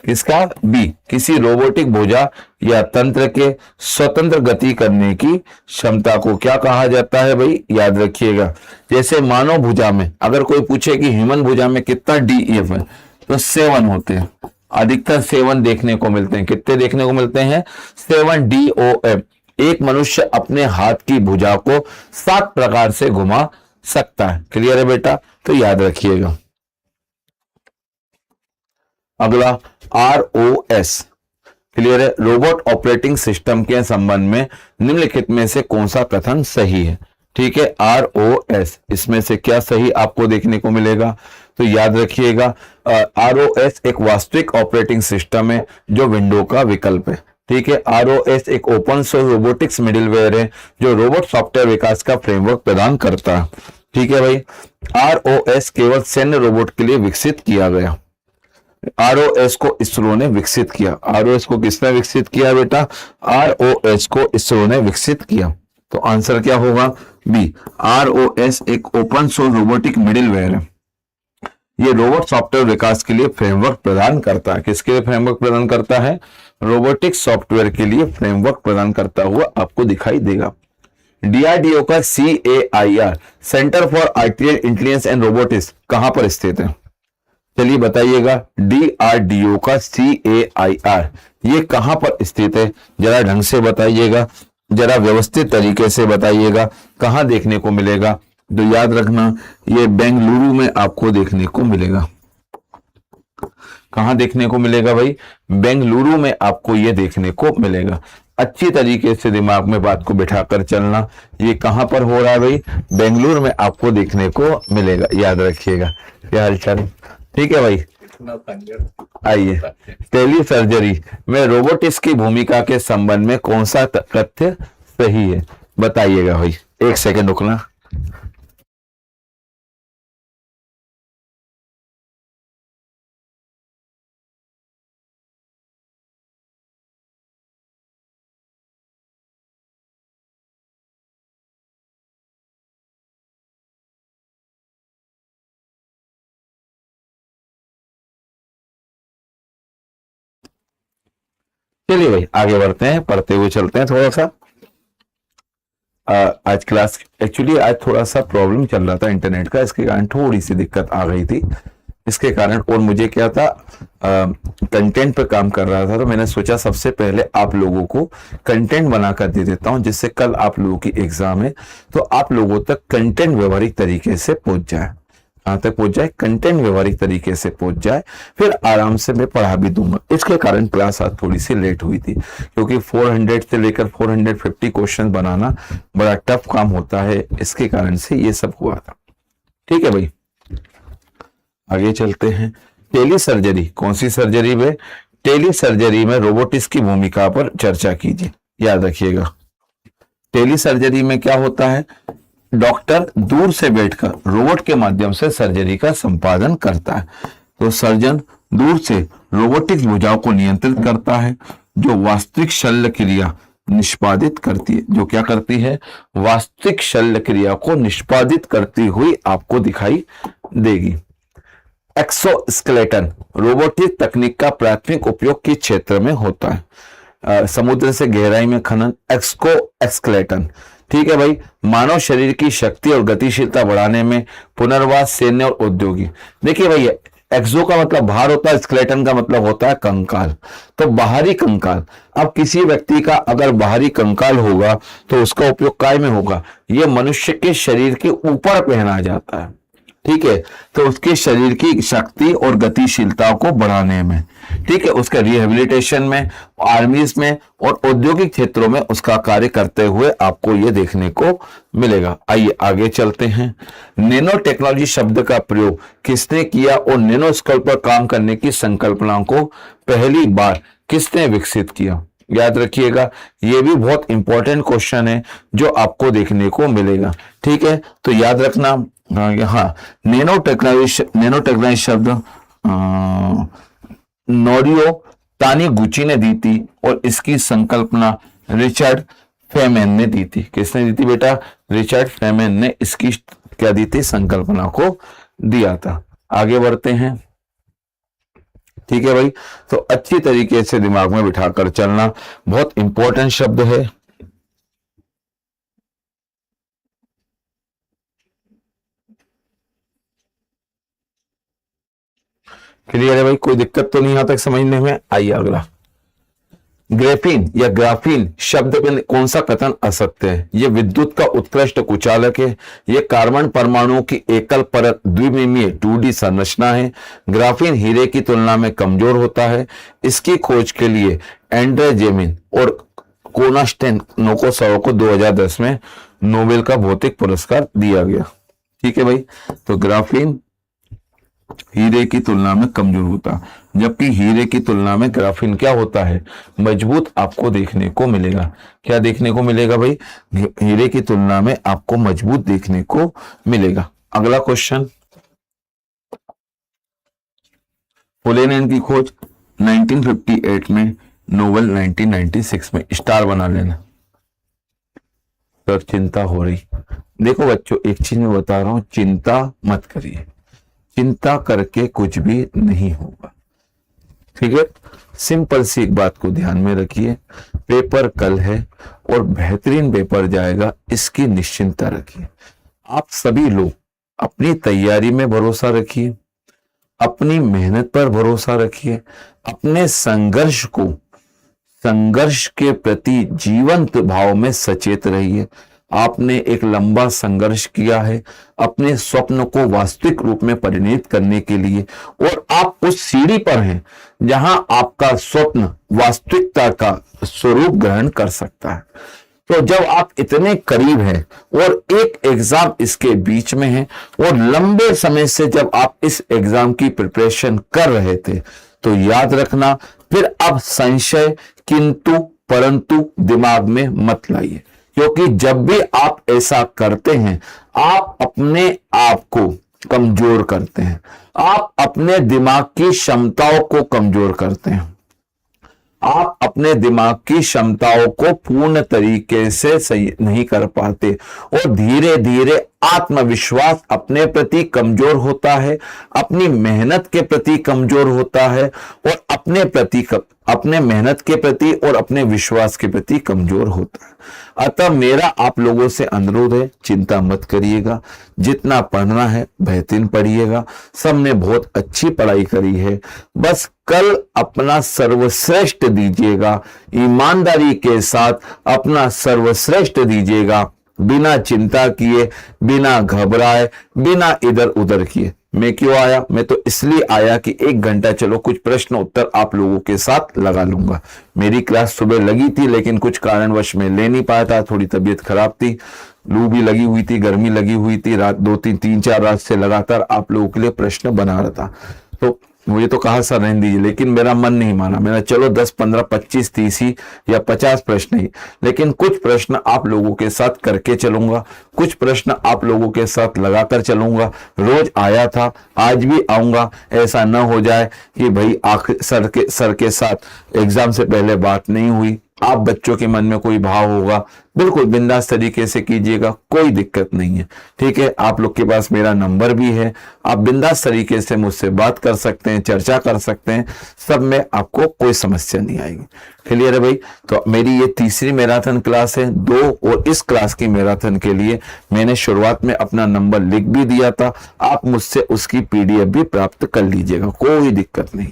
[SPEAKER 1] इसका बी, किसी रोबोटिक भुजा या तंत्र के स्वतंत्र गति करने की क्षमता को क्या कहा जाता है भाई? याद रखिएगा। जैसे मानव भुजा में अगर कोई पूछे कि ह्यूमन भुजा में कितना DEF है, तो 7 होते हैं, अधिकतर 7 देखने को मिलते हैं। कितने देखने को मिलते हैं? 7 DOF। एक मनुष्य अपने हाथ की भुजा को 7 प्रकार से घुमा सकता है। क्लियर है बेटा? तो याद रखिएगा। अगला ROS, क्लियर है? रोबोट ऑपरेटिंग सिस्टम के संबंध में निम्नलिखित में से कौन सा कथन सही है? ठीक है, ROS, इसमें से क्या सही आपको देखने को मिलेगा? तो याद रखिएगा ROS एक वास्तविक ऑपरेटिंग सिस्टम है जो विंडो का विकल्प है। ठीक है, ROS एक ओपन सोर्स रोबोटिक्स मिडिलवेयर है जो रोबोट सॉफ्टवेयर विकास का फ्रेमवर्क प्रदान करता है। ठीक है भाई, ROS केवल सैन्य रोबोट के लिए विकसित किया गया। ROS को इसरो ने विकसित किया। ROS को किसने विकसित किया बेटा? ROS को इसरो ने विकसित किया। तो आंसर क्या होगा? बी, ROS एक ओपन सोर्स रोबोटिक मिडिलवेयर है। ये रोबोट सॉफ्टवेयर विकास के लिए फ्रेमवर्क प्रदान करता है। किसके लिए फ्रेमवर्क प्रदान करता है? रोबोटिक सॉफ्टवेयर के लिए फ्रेमवर्क प्रदान करता हुआ आपको दिखाई देगा। DRDO का CAIR, centre for artificial intelligence and robotics, कहां पर स्थित है? चलिए बताइएगा। DRDO का CAIR ये कहां पर स्थित है? जरा ढंग से बताइएगा, जरा व्यवस्थित तरीके से बताइएगा, कहां देखने को मिलेगा? तो याद रखना ये बेंगलुरु में आपको देखने को मिलेगा। कहां देखने को मिलेगा भाई? बेंगलुरु में आपको ये देखने को मिलेगा। अच्छी तरीके से दिमाग में बात को बिठाकर चलना। ये कहां पर हो रहा है भाई? बेंगलुरु में आपको देखने को मिलेगा, याद रखिएगा। क्या हालचाल? ठीक है भाई, आइए। टेली सर्जरी में रोबोटिक्स की भूमिका के संबंध में कौन सा तथ्य सही है? बताइएगा भाई, 1 सेकंड रुकना। चलिए भाई आगे बढ़ते हैं, पढ़ते हुए चलते हैं थोड़ा सा। आज क्लास एक्चुअली आज थोड़ा सा प्रॉब्लम चल रहा था इंटरनेट का, इसके कारण थोड़ी सी दिक्कत आ गई थी। इसके कारण, और मुझे क्या था, कंटेंट पे काम कर रहा था, तो मैंने सोचा सबसे पहले आप लोगों को कंटेंट बनाकर दे देता हूं, जिससे कल आप लोगों की एग्जाम है तो आप लोगों तक कंटेंट व्यवहारिक तरीके से पहुंच जाए। कहां तक पहुंच जाए? कंटेंट व्यवहारिक तरीके से पहुंच जाए, फिर आराम से मैं पढ़ा भी दूंगा। इसके कारण क्लास आज थोड़ी सी लेट हुई थी, क्योंकि 400 से लेकर 450 क्वेश्चन बनाना बड़ा टफ काम होता है, इसके कारण से ये सब हुआ था। ठीक है भाई, आगे चलते हैं। टेली सर्जरी, कौन सी सर्जरी में? टेली सर्जरी में रोबोटिक्स की भूमिका पर चर्चा कीजिए। याद रखिएगा, टेली सर्जरी में क्या होता है? डॉक्टर दूर से बैठकर रोबोट के माध्यम से सर्जरी का संपादन करता है। तो सर्जन दूर से रोबोटिक्स भुजाओं को नियंत्रित करता है, जो वास्तविक शल्य क्रिया निष्पादित करती है। जो क्या करती है? वास्तविक शल्य क्रिया को निष्पादित करती हुई आपको दिखाई देगी। एक्सोस्केलेटन रोबोटिक तकनीक का प्राथमिक उपयोग किस क्षेत्र में होता है? समुद्र से गहराई में खनन, एक्सोस्केलेटन। ठीक है भाई, मानव शरीर की शक्ति और गतिशीलता बढ़ाने में, पुनर्वास, सैन्य और औद्योगिक। देखिए भाई, एक्सो का मतलब बाहर होता है, स्केलेटन का मतलब होता है कंकाल। तो बाहरी कंकाल, अब किसी व्यक्ति का अगर बाहरी कंकाल होगा तो उसका उपयोग काय में होगा? ये मनुष्य के शरीर के ऊपर पहना जाता है। ठीक है, तो उसके शरीर की शक्ति और गतिशीलता को बढ़ाने में, ठीक है, उसके रिहेबिलिटेशन में, आर्मीज में और औद्योगिक क्षेत्रों में उसका कार्य करते हुए आपको ये देखने को मिलेगा। आइए आगे चलते हैं। नैनो टेक्नोलॉजी शब्द का प्रयोग किसने किया और नैनो स्केल पर काम करने की संकल्पना को पहली बार किसने विकसित किया? याद रखिएगा, ये भी बहुत इंपॉर्टेंट क्वेश्चन है जो आपको देखने को मिलेगा। ठीक है, तो याद रखना, हाँ, नैनो टेक्नोलॉजी शब्द नोरियो तानीगुची ने दी थी और इसकी संकल्पना रिचर्ड फेमेन ने दी थी। किसने दी थी बेटा? रिचर्ड फेमेन ने इसकी क्या दी थी? संकल्पना को दिया था। आगे बढ़ते हैं। ठीक है भाई, तो अच्छी तरीके से दिमाग में बिठाकर चलना, बहुत इंपॉर्टेंट शब्द है। क्लियर है भाई? कोई दिक्कत तो नहीं आता समझने में? आइए अगला। ग्रेफीन या ग्राफीन शब्द में कौन सा कथन असत्य है? यह विद्युत का उत्कृष्ट कुचालक है। यह कार्बन परमाणुओं की एकल परत द्विमिमीय 2D संरचना है। ग्राफीन हीरे की तुलना में कमजोर होता है। इसकी खोज के लिए एंड्रे जेमिन और कोनास्टेनोकोव को 2010 में नोबेल का भौतिक पुरस्कार दिया गया। ठीक है भाई, तो ग्राफीन हीरे की तुलना में कमजोर होता, जबकि हीरे की तुलना में ग्राफीन क्या होता है? मजबूत आपको देखने को मिलेगा। क्या देखने को मिलेगा भाई? हीरे की तुलना में आपको मजबूत देखने को मिलेगा। अगला क्वेश्चन, पोलेनेन की खोज 1958 में, नोबेल 1996 में। स्टार बना लेना। सर चिंता हो रही। देखो बच्चों, एक चीज मैं बता रहा हूं, चिंता मत करिए, चिंता करके कुछ भी नहीं होगा। ठीक है, सिंपल सी एक बात को ध्यान में रखिए, पेपर कल है और बेहतरीन पेपर जाएगा, इसकी निश्चिंता रखिए। आप सभी लोग अपनी तैयारी में भरोसा रखिए, अपनी मेहनत पर भरोसा रखिए, अपने संघर्ष के प्रति जीवंत भाव में सचेत रहिए। आपने एक लंबा संघर्ष किया है अपने स्वप्न को वास्तविक रूप में परिणत करने के लिए, और आप उस सीढ़ी पर हैं जहां आपका स्वप्न वास्तविकता का स्वरूप ग्रहण कर सकता है। तो जब आप इतने करीब हैं और एक एग्जाम इसके बीच में है और लंबे समय से जब आप इस एग्जाम की प्रिपरेशन कर रहे थे, तो याद रखना, फिर अब संशय, किंतु परंतु दिमाग में मत लाइए, क्योंकि जब भी आप ऐसा करते हैं आप अपने आप को कमजोर करते हैं, आप अपने दिमाग की क्षमताओं को कमजोर करते हैं, आप अपने दिमाग की क्षमताओं को पूर्ण तरीके से सही नहीं कर पाते और धीरे धीरे आत्मविश्वास अपने प्रति कमजोर होता है, अपनी मेहनत के प्रति कमजोर होता है और अपने मेहनत के प्रति और अपने विश्वास के प्रति कमजोर होता है। अतः मेरा आप लोगों से अनुरोध है, चिंता मत करिएगा, जितना पढ़ना है बेहतरीन पढ़िएगा। सबने बहुत अच्छी पढ़ाई करी है, बस कल अपना सर्वश्रेष्ठ दीजिएगा, ईमानदारी के साथ अपना सर्वश्रेष्ठ दीजिएगा, बिना चिंता किए, बिना घबराए, बिना इधर उधर किए। मैं क्यों आया? मैं तो इसलिए आया कि 1 घंटा चलो कुछ प्रश्न उत्तर आप लोगों के साथ लगा लूंगा। मेरी क्लास सुबह लगी थी, लेकिन कुछ कारणवश मैं ले नहीं पाया था, थोड़ी तबीयत खराब थी, लू भी लगी हुई थी, गर्मी लगी हुई थी, रात 2-3 रात से लगातार आप लोगों के लिए प्रश्न बना रहा था। तो मुझे तो कहा सर रहने दीजिए, लेकिन मेरा मन नहीं माना। मेरा चलो 10, 15, 25, 30 ही या 50 प्रश्न ही, लेकिन कुछ प्रश्न आप लोगों के साथ करके चलूंगा, कुछ प्रश्न आप लोगों के साथ लगाकर चलूंगा। रोज आया था, आज भी आऊंगा। ऐसा न हो जाए कि भाई सर के साथ एग्जाम से पहले बात नहीं हुई, आप बच्चों के मन में कोई भाव होगा, बिल्कुल बिंदास तरीके से कीजिएगा, कोई दिक्कत नहीं है। ठीक है, आप लोग के पास मेरा नंबर भी है, आप बिंदास तरीके से मुझसे बात कर सकते हैं, चर्चा कर सकते हैं, सब में आपको कोई समस्या नहीं आएगी। क्लियर है भाई? तो मेरी ये तीसरी मैराथन क्लास है 2, और इस क्लास की मैराथन के लिए मैंने शुरुआत में अपना नंबर लिख भी दिया था, आप मुझसे उसकी PDF भी प्राप्त कर लीजिएगा, कोई दिक्कत नहीं।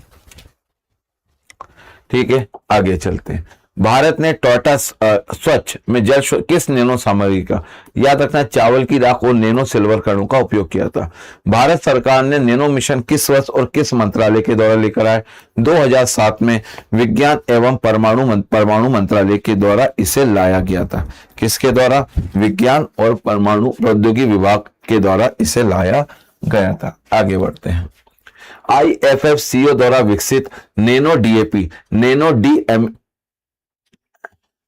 [SPEAKER 1] ठीक है, आगे चलते हैं। भारत ने टोयोटा स्वच्छ में जल किस नैनो सामग्री का, याद रखना, चावल की राख और नैनो सिल्वर कणों का उपयोग किया था। भारत सरकार ने नैनो मिशन किस वर्ष और किस मंत्रालय के द्वारा लेकर आए? 2007 में विज्ञान एवं परमाणु मंत्रालय के द्वारा इसे लाया गया था। किसके द्वारा? विज्ञान और परमाणु प्रौद्योगिकी विभाग के द्वारा इसे लाया गया था। आगे बढ़ते हैं। IFFCO द्वारा विकसित nano DAP, nano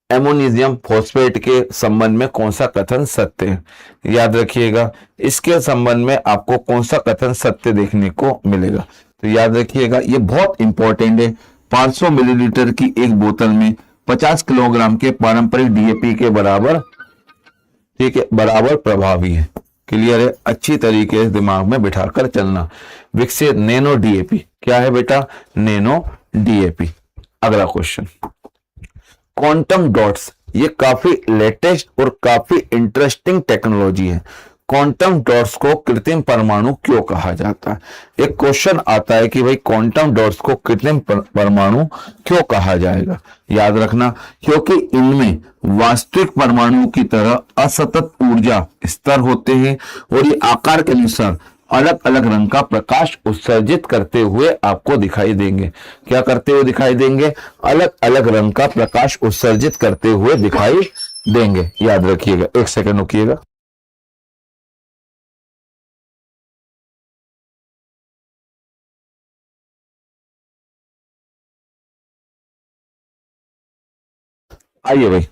[SPEAKER 1] ammonium phosphate के संबंध में कौन सा कथन सत्य है? याद रखिएगा, इसके संबंध में आपको कौन सा कथन सत्य देखने को मिलेगा। तो याद रखिएगा, ये बहुत इंपॉर्टेंट है। 500 मिलीलीटर की एक बोतल में 50 किलोग्राम के पारंपरिक DAP के बराबर, ठीक है, बराबर प्रभावी है। क्लियर है? अच्छी तरीके से दिमाग में बिठाकर चलना। विकसित नैनो DAP क्या है बेटा? Nano DAP। अगला क्वेश्चन, क्वांटम डॉट्स, ये काफी लेटेस्ट और काफी इंटरेस्टिंग टेक्नोलॉजी है। क्वांटम डॉट्स को कृत्रिम परमाणु क्यों कहा जाता है? एक क्वेश्चन आता है कि भाई क्वांटम डॉट्स को कृत्रिम परमाणु क्यों कहा जाएगा? याद रखना, क्योंकि इनमें वास्तविक परमाणु की तरह असतत ऊर्जा स्तर होते हैं और ये आकार के अनुसार अलग अलग रंग का प्रकाश उत्सर्जित करते हुए आपको दिखाई देंगे। क्या करते हुए दिखाई देंगे? अलग अलग रंग का प्रकाश उत्सर्जित करते हुए दिखाई देंगे। याद रखिएगा, 1 सेकंड रुकिएगा। आइए भाई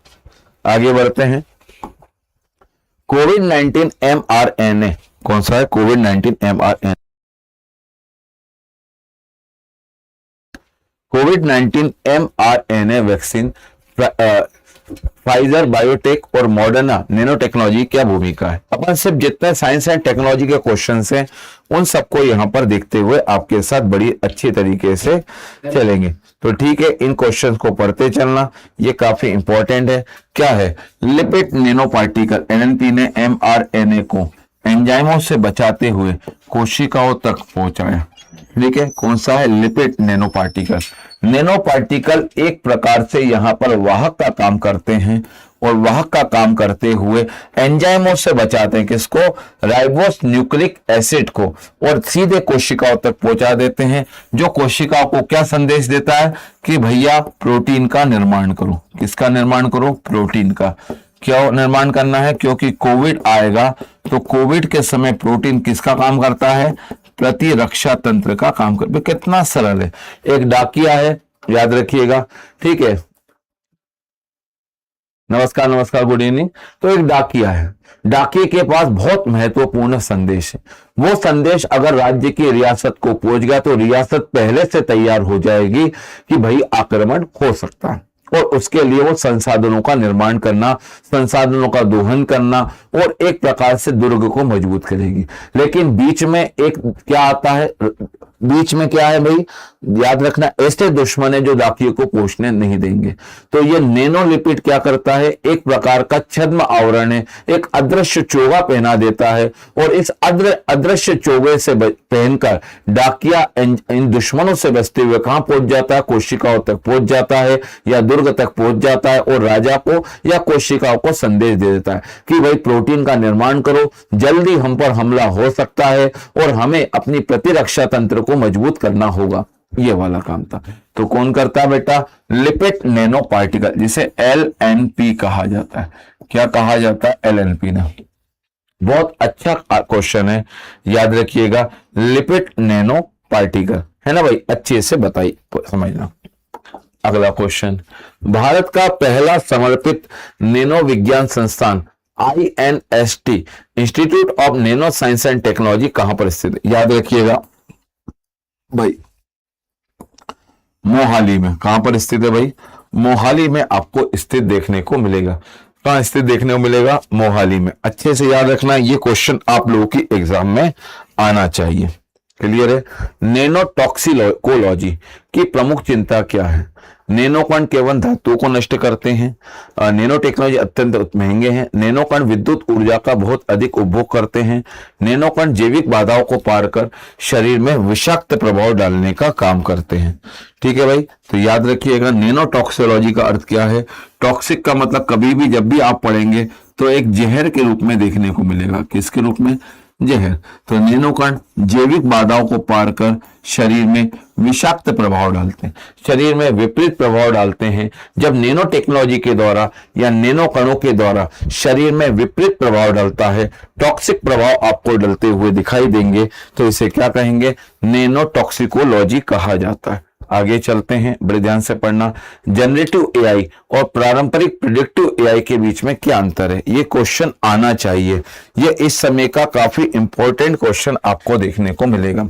[SPEAKER 1] आगे बढ़ते हैं। कोविड-19 mRNA कौन सा है? कोविड-19 mRNA। कोविड-19 mRNA वैक्सीन फाइजर बायोटेक और मॉडर्ना नैनो टेक्नोलॉजी क्या भूमिका है? अपन सिर्फ जितने साइंस एंड टेक्नोलॉजी के क्वेश्चंस हैं उन सबको यहां पर देखते हुए आपके साथ बड़ी अच्छी तरीके से चलेंगे। तो ठीक है, इन क्वेश्चंस को पढ़ते चलना, ये काफी इंपॉर्टेंट है। क्या है? लिपिड नैनो पार्टिकल NNP ने mRNA को एंजाइमों से बचाते हुए कोशिकाओं तक पहुंचाया। ठीक है, कौन सा है? Lipid nano particle. Nano particle एक प्रकार से यहां पर वाहक का काम करते हैं और वाहक का काम करते हुए एंजाइमों से बचाते हैं। किसको? राइबोस न्यूक्लिक एसिड को, और सीधे कोशिकाओं तक पहुंचा देते हैं, जो कोशिकाओं को क्या संदेश देता है कि भैया प्रोटीन का निर्माण करो। किसका निर्माण करो? प्रोटीन का। क्यों निर्माण करना है? क्योंकि कोविड आएगा, तो कोविड के समय प्रोटीन किसका काम करता है? प्रतिरक्षा तंत्र का काम कर। कितना सरल है। एक डाकिया है, याद रखिएगा। ठीक है, नमस्कार नमस्कार, गुड इवनिंग। तो एक डाकिया है, डाकिये के पास बहुत महत्वपूर्ण संदेश है। वो संदेश अगर राज्य की रियासत को पहुंच गया तो रियासत पहले से तैयार हो जाएगी कि भाई आक्रमण हो सकता है। और उसके लिए वो संसाधनों का निर्माण करना, संसाधनों का दोहन करना और एक प्रकार से दुर्ग को मजबूत करेगी। लेकिन बीच में एक क्या आता है, बीच में क्या है भाई, याद रखना, ऐसे दुश्मन है जो डाकियों को पहुंचने नहीं देंगे। तो ये नैनोलिपिड क्या करता है, एक प्रकार का छद्म आवरण है, एक अदृश्य चोगा पहना देता है और इस अदृश्य चोगे से पहनकर डाकिया इन दुश्मनों से बचते हुए कहां पहुंच जाता है, कोशिकाओं तक पहुंच जाता है या दुर्ग तक पहुंच जाता है और राजा को या कोशिकाओं को संदेश दे देता है कि भाई प्रोटीन का निर्माण करो, जल्दी हम पर हमला हो सकता है और हमें अपनी प्रतिरक्षा तंत्र को मजबूत करना होगा। ये वाला काम था। तो कौन करता है बेटा, लिपिड नैनो पार्टिकल, जिसे LNP कहा जाता है। क्या कहा जाता है, LNP ना। बहुत अच्छा क्वेश्चन है, याद रखिएगा, लिपिड नैनो पार्टिकल है ना भाई, अच्छे से बताइए समझना। अगला क्वेश्चन, भारत का पहला समर्पित नैनो विज्ञान संस्थान INST institute of nano science and technology कहां पर स्थित है। याद रखिएगा भाई, मोहाली में। कहां पर स्थित है भाई, मोहाली में आपको स्थित देखने को मिलेगा। कहां स्थित देखने को मिलेगा, मोहाली में। अच्छे से याद रखना, ये क्वेश्चन आप लोगों की एग्जाम में आना चाहिए। क्लियर है। नैनोटॉक्सिकोलॉजी की प्रमुख चिंता क्या है, नैनोकण केवल धातुओं को नष्ट करते हैं, नैनो टेक्नोलॉजी अत्यंत महंगे हैं, नैनोकण विद्युत ऊर्जा का बहुत अधिक उपभोग करते हैं, नैनोकण जैविक बाधाओं को पार कर शरीर में विषाक्त प्रभाव डालने का काम करते हैं। ठीक है भाई, तो याद रखिएगा नैनोटॉक्सिकोलॉजी का अर्थ क्या है। टॉक्सिक का मतलब कभी भी जब भी आप पढ़ेंगे तो एक जहर के रूप में देखने को मिलेगा। किसके रूप में, जहर। तो नैनोकण जैविक बाधाओं को पार कर शरीर में विषाक्त प्रभाव डालते हैं, शरीर में विपरीत प्रभाव डालते हैं। जब नैनो टेक्नोलॉजी के द्वारा या नैनो कणों के द्वारा शरीर में विपरीत प्रभाव डालता है, टॉक्सिक प्रभाव आपको डलते हुए दिखाई देंगे, तो इसे क्या कहेंगे, नैनोटॉक्सिकोलॉजी कहा जाता है। आगे चलते हैं, बड़े ध्यान से पढ़ना। जनरेटिव एआई और पारंपरिक प्रेडिक्टिव एआई के बीच में क्या अंतर है, ये क्वेश्चन आना चाहिए। ये इस समय का काफी इंपॉर्टेंट क्वेश्चन आपको देखने को मिलेगा।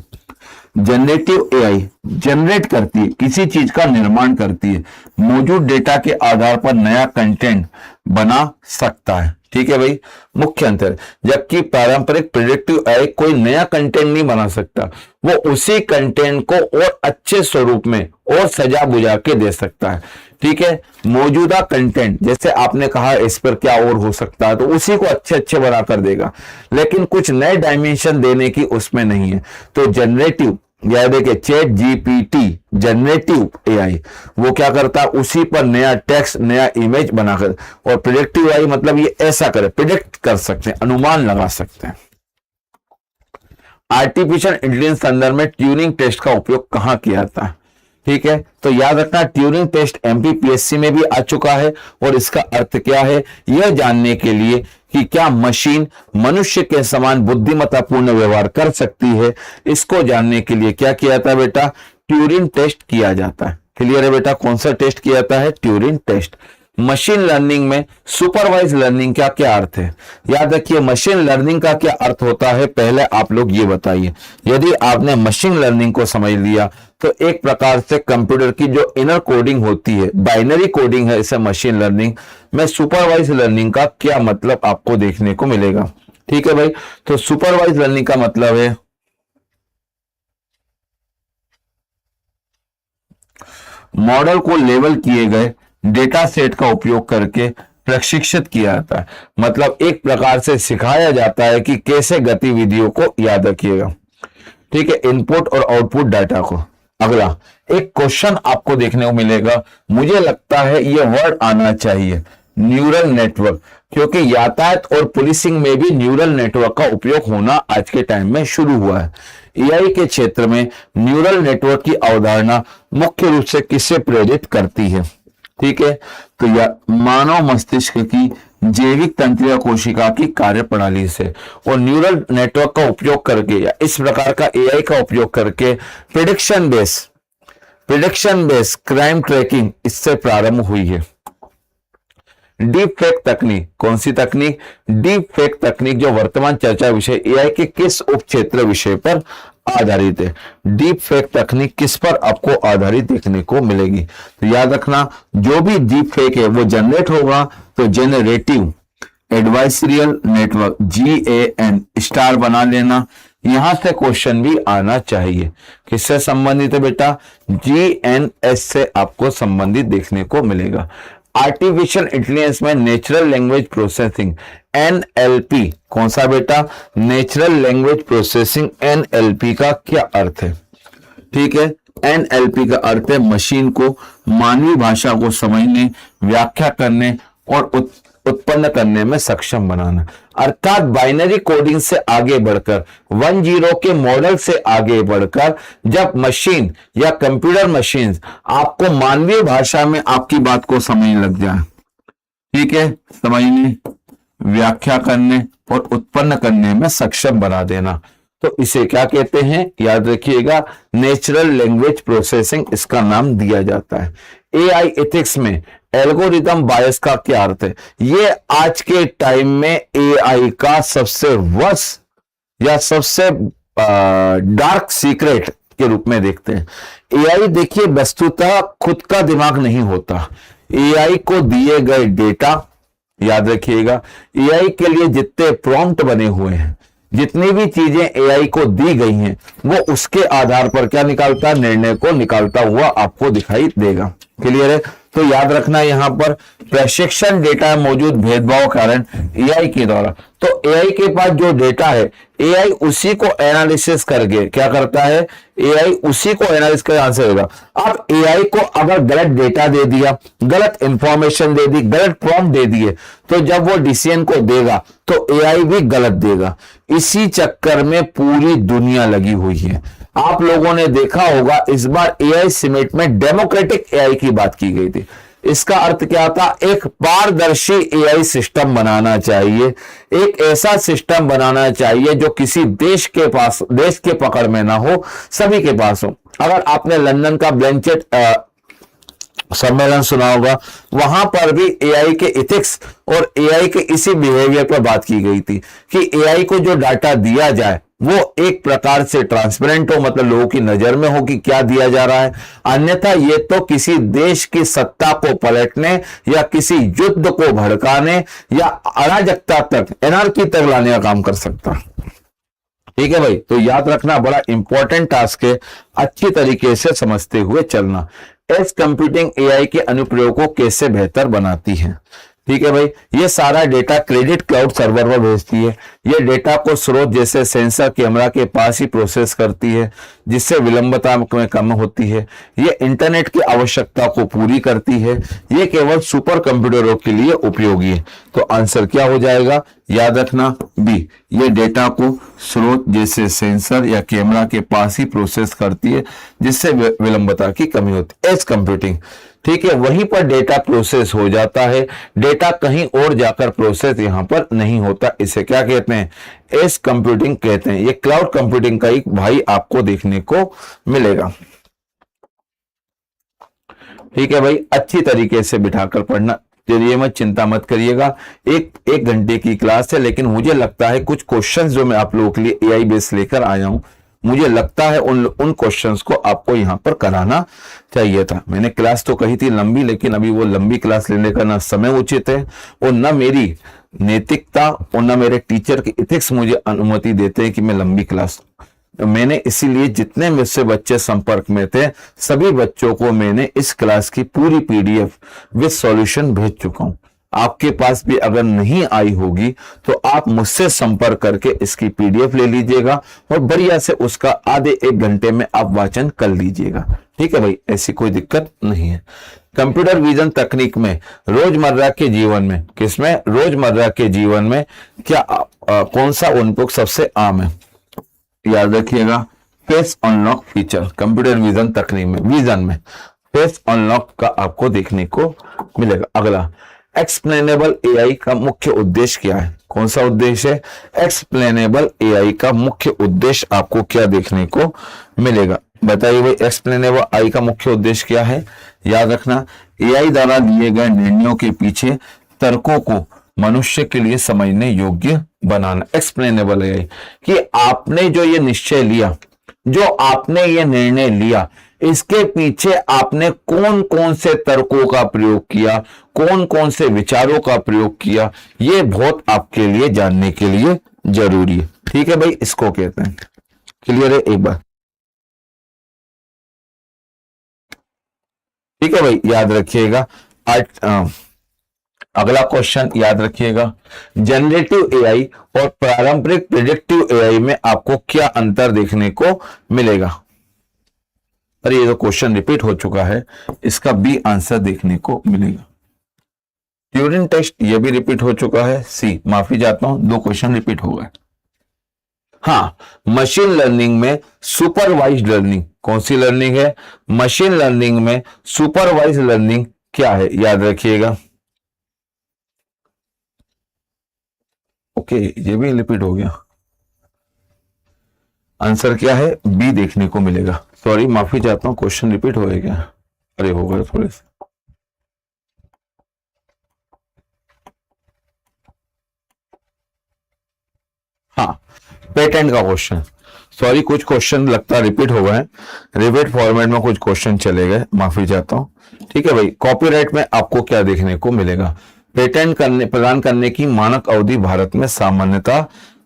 [SPEAKER 1] जनरेटिव एआई जनरेट करती है, किसी चीज का निर्माण करती है, मौजूद डेटा के आधार पर नया कंटेंट बना सकता है। ठीक है भाई, मुख्य अंतर। जबकि पारंपरिक प्रेडिक्टिव एआई कोई नया कंटेंट नहीं बना सकता, वो उसी कंटेंट को और अच्छे स्वरूप में और सजा बुझा के दे सकता है। ठीक है, मौजूदा कंटेंट, जैसे आपने कहा इस पर क्या और हो सकता है, तो उसी को अच्छे अच्छे बना कर देगा, लेकिन कुछ नए डायमेंशन देने की उसमें नहीं है। तो जनरेटिव, या देखिए चैट जीपीटी जनरेटिव एआई, वो क्या करता है, उसी पर नया टेक्स्ट नया इमेज बनाकर, और प्रेडिक्टिव एआई मतलब ये ऐसा करे, प्रिडिक्ट कर सकते हैं, अनुमान लगा सकते हैं। आर्टिफिशियल इंटेलिजेंस संदर्भ में ट्यूरिंग टेस्ट का उपयोग कहां किया जाता है। ठीक है, तो याद रखना ट्यूरिंग टेस्ट एमपीपीएससी में भी आ चुका है, और इसका अर्थ क्या है, यह जानने के लिए कि क्या मशीन मनुष्य के समान बुद्धिमत्तापूर्ण व्यवहार कर सकती है, इसको जानने के लिए क्या किया जाता है बेटा, ट्यूरिंग टेस्ट किया जाता है। क्लियर है बेटा, कौन सा टेस्ट किया जाता है, ट्यूरिंग टेस्ट। मशीन लर्निंग में सुपरवाइज लर्निंग का क्या अर्थ है, याद रखिए मशीन लर्निंग का क्या अर्थ होता है, पहले आप लोग ये बताइए। यदि आपने मशीन लर्निंग को समझ लिया तो एक प्रकार से कंप्यूटर की जो इनर कोडिंग होती है, बाइनरी कोडिंग है, इसे मशीन लर्निंग में सुपरवाइज लर्निंग का क्या मतलब आपको देखने को मिलेगा। ठीक है भाई, तो सुपरवाइज लर्निंग का मतलब है मॉडल को लेवल किए गए डेटा सेट का उपयोग करके प्रशिक्षित किया जाता है, मतलब एक प्रकार से सिखाया जाता है कि कैसे गतिविधियों को, याद रखिएगा। ठीक है, इनपुट और आउटपुट डाटा को। अगला एक क्वेश्चन आपको देखने को मिलेगा, मुझे लगता है यह वर्ड आना चाहिए, न्यूरल नेटवर्क, क्योंकि यातायात और पुलिसिंग में भी न्यूरल नेटवर्क का उपयोग होना आज के टाइम में शुरू हुआ है। एआई के क्षेत्र में न्यूरल नेटवर्क की अवधारणा मुख्य रूप से किससे प्रेरित करती है। ठीक है, तो यह मानव मस्तिष्क की जैविक तंत्रिका कोशिका की कार्य प्रणाली से, और न्यूरल नेटवर्क का उपयोग करके या इस प्रकार का एआई का उपयोग करके प्रेडिक्शन बेस क्राइम ट्रैकिंग इससे प्रारंभ हुई है। डीप फेक तकनीक, कौन सी तकनीक, डीप फेक तकनीक, जो वर्तमान चर्चा विषय एआई के किस उप क्षेत्र विषय पर आधारित है। डीप फेक तकनीक किस पर आपको आधारित देखने को मिलेगी? तो याद रखना, जो भी डीप फेक है वो जनरेट होगा तो जेनरेटिव एडवाइसरियल नेटवर्क, GAN स्टार बना लेना। यहां से क्वेश्चन भी आना चाहिए। किससे संबंधित है बेटा? GNS से आपको संबंधित देखने को मिलेगा। आर्टिफिशियल इंटेलिजेंस में नेचुरल लैंग्वेज प्रोसेसिंग, NLP, कौन सा बेटा? नेचुरल लैंग्वेज प्रोसेसिंग, NLP का क्या अर्थ है? ठीक है, NLP का अर्थ है मशीन को मानवीय भाषा को समझने, व्याख्या करने और उत्पन्न करने में सक्षम बनाना। अर्थात बाइनरी कोडिंग से आगे बढ़कर 1-0 के मॉडल से आगे बढ़कर जब मशीन या कंप्यूटर मशीन आपको मानवीय भाषा में आपकी बात को समझने लग जाए, ठीक है, समझने, व्याख्या करने और उत्पन्न करने में सक्षम बना देना, तो इसे क्या कहते हैं? याद रखिएगा, नेचुरल लैंग्वेज प्रोसेसिंग इसका नाम दिया जाता है। AI एथिक्स में एल्गोरिदम बायस का क्या अर्थ है? ये आज के टाइम में AI का सबसे वर्स्ट या सबसे डार्क सीक्रेट के रूप में देखते हैं। AI देखिए वस्तुतः खुद का दिमाग नहीं होता। AI को दिए गए डेटा, याद रखिएगा, AI के लिए जितने प्रॉम्प्ट बने हुए हैं, जितनी भी चीजें AI को दी गई हैं, वो उसके आधार पर क्या निकालता है? निर्णय को निकालता हुआ आपको दिखाई देगा। क्लियर है? तो याद रखना, यहां पर प्रशिक्षण डेटा मौजूद भेदभाव कारण AI के द्वारा, तो AI के पास जो डेटा है, AI उसी को एनालिसिस करके क्या करता है? AI उसी को एनालिसिस कर आंसर देगा। अब AI को अगर गलत डेटा दे दिया, गलत इंफॉर्मेशन दे दी, गलत प्रॉम्प्ट दे दिए, तो जब वो डिसीजन को देगा तो AI भी गलत देगा। इसी चक्कर में पूरी दुनिया लगी हुई है। आप लोगों ने देखा होगा इस बार AI समिट में डेमोक्रेटिक AI की बात की गई थी। इसका अर्थ क्या था? एक पारदर्शी AI सिस्टम बनाना चाहिए, एक ऐसा सिस्टम बनाना चाहिए जो किसी देश के पकड़ में ना हो, सभी के पास हो। अगर आपने लंदन का ब्लैंचेट सम्मेलन सुना होगा, वहां पर भी AI के इथिक्स और AI के इसी बिहेवियर पर बात की गई थी कि AI को जो डाटा दिया जाए वो एक प्रकार से ट्रांसपेरेंट हो, मतलब लोगों की नजर में हो कि क्या दिया जा रहा है, अन्यथा ये तो किसी देश की सत्ता को पलटने या किसी युद्ध को भड़काने या अराजकता तक, एनार्की तक लाने का काम कर सकता है। ठीक है भाई, तो याद रखना, बड़ा इंपॉर्टेंट टास्क है, अच्छी तरीके से समझते हुए चलना। एज कंप्यूटिंग AI के अनुप्रयोग को कैसे बेहतर बनाती है? ठीक है भाई, ये सारा डेटा क्रेडिट क्लाउड सर्वर पर भेजती है। ये डेटा को स्रोत जैसे सेंसर, कैमरा के पास ही प्रोसेस करती है, जिससे विलंबता में कम होती है। ये इंटरनेट की आवश्यकता को पूरी करती है। ये केवल सुपर कंप्यूटरों के लिए उपयोगी है। तो आंसर क्या हो जाएगा? याद रखना, बी। ये डेटा को स्रोत जैसे सेंसर या कैमरा के पास ही प्रोसेस करती है, जिससे विलंबता की कमी होती है। एज कंप्यूटिंग, ठीक है, वहीं पर डेटा प्रोसेस हो जाता है, डेटा कहीं और जाकर प्रोसेस यहां पर नहीं होता। इसे क्या कहते हैं? एज कंप्यूटिंग कहते हैं। ये क्लाउड कंप्यूटिंग का एक भाई आपको देखने को मिलेगा। ठीक है भाई, अच्छी तरीके से बिठाकर पढ़ना। चलिए, मत चिंता मत करिएगा, एक घंटे की क्लास है, लेकिन मुझे लगता है कुछ क्वेश्चंस जो मैं आप लोगों के लिए AI बेस लेकर आया हूं, मुझे लगता है उन क्वेश्चंस को आपको यहां पर कराना चाहिए था। मैंने क्लास तो कही थी लंबी, लेकिन अभी वो लंबी क्लास लेने का ना समय उचित है और ना मेरी नैतिकता और ना मेरे टीचर के इथिक्स मुझे अनुमति देते हैं कि मैं लंबी क्लास। मैंने इसीलिए जितने मुझसे बच्चे संपर्क में थे, सभी बच्चों को मैंने इस क्लास की पूरी PDF विद सॉल्यूशन भेज चुका हूं। आपके पास भी अगर नहीं आई होगी तो आप मुझसे संपर्क करके इसकी PDF ले लीजिएगा और बढ़िया से उसका आधे 1 घंटे में आप वाचन कर लीजिएगा। ठीक है भाई, ऐसी कोई दिक्कत नहीं है। कंप्यूटर विजन तकनीक में रोजमर्रा के जीवन में, किसमें? रोजमर्रा के जीवन में क्या कौन सा उनपुट सबसे आम है? याद रखिएगा, face unlock feature. Computer vision तकनीक में, विजन में फेस अनलॉक का आपको देखने को मिलेगा। अगला, एक्सप्लेनेबल AI का मुख्य उद्देश्य क्या है? कौन सा उद्देश्य है? एक्सप्लेनेबल AI का मुख्य उद्देश्य आपको क्या देखने को मिलेगा? बताइए भाई, एक्सप्लेनेबल AI का मुख्य उद्देश्य क्या है? याद रखना, AI द्वारा दिए गए निर्णयों के पीछे तर्कों को मनुष्य के लिए समझने योग्य बनाना। एक्सप्लेनेबल AI कि आपने जो ये निश्चय लिया, जो आपने ये निर्णय लिया, इसके पीछे आपने कौन कौन से तर्कों का प्रयोग किया, कौन कौन से विचारों का प्रयोग किया, ये बहुत आपके लिए जानने के लिए जरूरी है। ठीक है भाई, इसको कहते हैं। क्लियर है एक बार? ठीक है भाई, याद रखिएगा। अगला क्वेश्चन याद रखिएगा, जनरेटिव एआई और पारंपरिक प्रेडिक्टिव एआई में आपको क्या अंतर देखने को मिलेगा? अरे ये तो क्वेश्चन रिपीट हो चुका है, इसका बी आंसर देखने को मिलेगा। ट्यूरिंग टेस्ट ये भी रिपीट हो चुका है, सी। माफी चाहता हूं, 2 क्वेश्चन रिपीट हो गए। हाँ, मशीन लर्निंग में सुपरवाइज्ड लर्निंग कौन सी लर्निंग है? मशीन लर्निंग में सुपरवाइज्ड लर्निंग क्या है, याद रखिएगा। ओके, ये भी रिपीट हो गया। आंसर क्या है? बी देखने को मिलेगा। सॉरी, माफी चाहता हूं, क्वेश्चन रिपीट हो गया। अरे हो गए थोड़े से। हाँ, पेटेंट का क्वेश्चन। सॉरी, कुछ क्वेश्चन लगता है रिपीट हो गए, रिपीट फॉर्मेट में कुछ क्वेश्चन चले गए, माफी चाहता हूं। ठीक है भाई, कॉपीराइट में आपको क्या देखने को मिलेगा? पेटेंट प्रदान करने की मानक अवधि भारत में सामान्यतः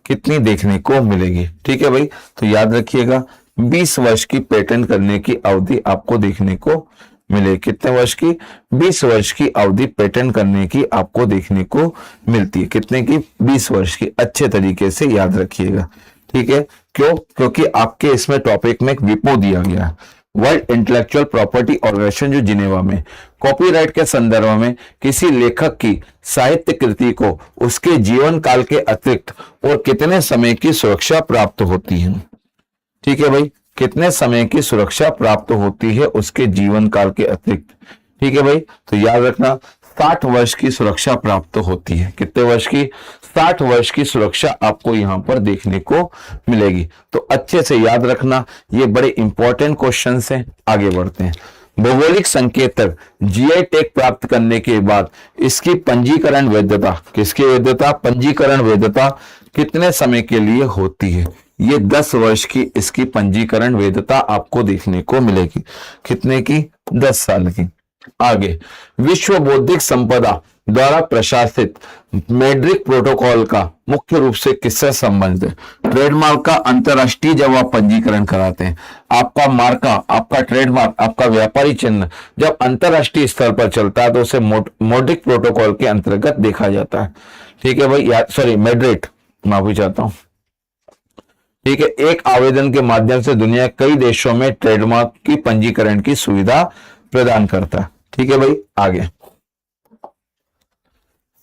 [SPEAKER 1] कितनी देखने को मिलेगी? ठीक है भाई, तो याद रखिएगा 20 वर्ष की पेटेंट करने की अवधि आपको देखने को मिले। कितने वर्ष की? 20 वर्ष की अवधि पेटेंट करने की आपको देखने को मिलती है। कितने की? 20 वर्ष की। अच्छे तरीके से याद रखिएगा। ठीक है, क्यों? क्योंकि आपके इसमें टॉपिक में एक विपो दिया गया है, वर्ल्ड इंटेलेक्चुअल प्रॉपर्टी ऑर्गेनाइजेशन, जो जिनेवा में कॉपीराइट के संदर्भ में किसी लेखक की साहित्य कृति को उसके जीवन काल के अतिरिक्त और कितने समय की सुरक्षा प्राप्त होती है। ठीक है भाई, कितने समय की सुरक्षा प्राप्त होती है उसके जीवन काल के अतिरिक्त। ठीक है भाई, तो याद रखना 60 वर्ष की सुरक्षा प्राप्त होती है। कितने वर्ष की? 60 वर्ष की सुरक्षा आपको यहां पर देखने को मिलेगी। तो अच्छे से याद रखना, ये बड़े इंपॉर्टेंट क्वेश्चंस हैं। आगे बढ़ते हैं। भौगोलिक संकेतक जीआई टैग प्राप्त करने के बाद इसकी पंजीकरण वैधता, किसकी वैधता? पंजीकरण वैधता कितने समय के लिए होती है? ये 10 वर्ष की इसकी पंजीकरण वैधता आपको देखने को मिलेगी। कितने की? 10 साल की। आगे, विश्व बौद्धिक संपदा द्वारा प्रशासित मैड्रिड प्रोटोकॉल का मुख्य रूप से किससे संबंधित है? ट्रेडमार्क का अंतरराष्ट्रीय जब आप पंजीकरण कराते हैं, आपका मार्का, आपका ट्रेडमार्क, आपका व्यापारी चिन्ह जब अंतरराष्ट्रीय स्तर पर चलता है तो उसे मैड्रिड प्रोटोकॉल के अंतर्गत देखा जाता है। ठीक है भाई, सॉरी मैड्रिड, माफी चाहता हूं। ठीक है, एक आवेदन के माध्यम से दुनिया कई देशों में ट्रेडमार्क की पंजीकरण की सुविधा प्रदान करता है। ठीक है भाई, आगे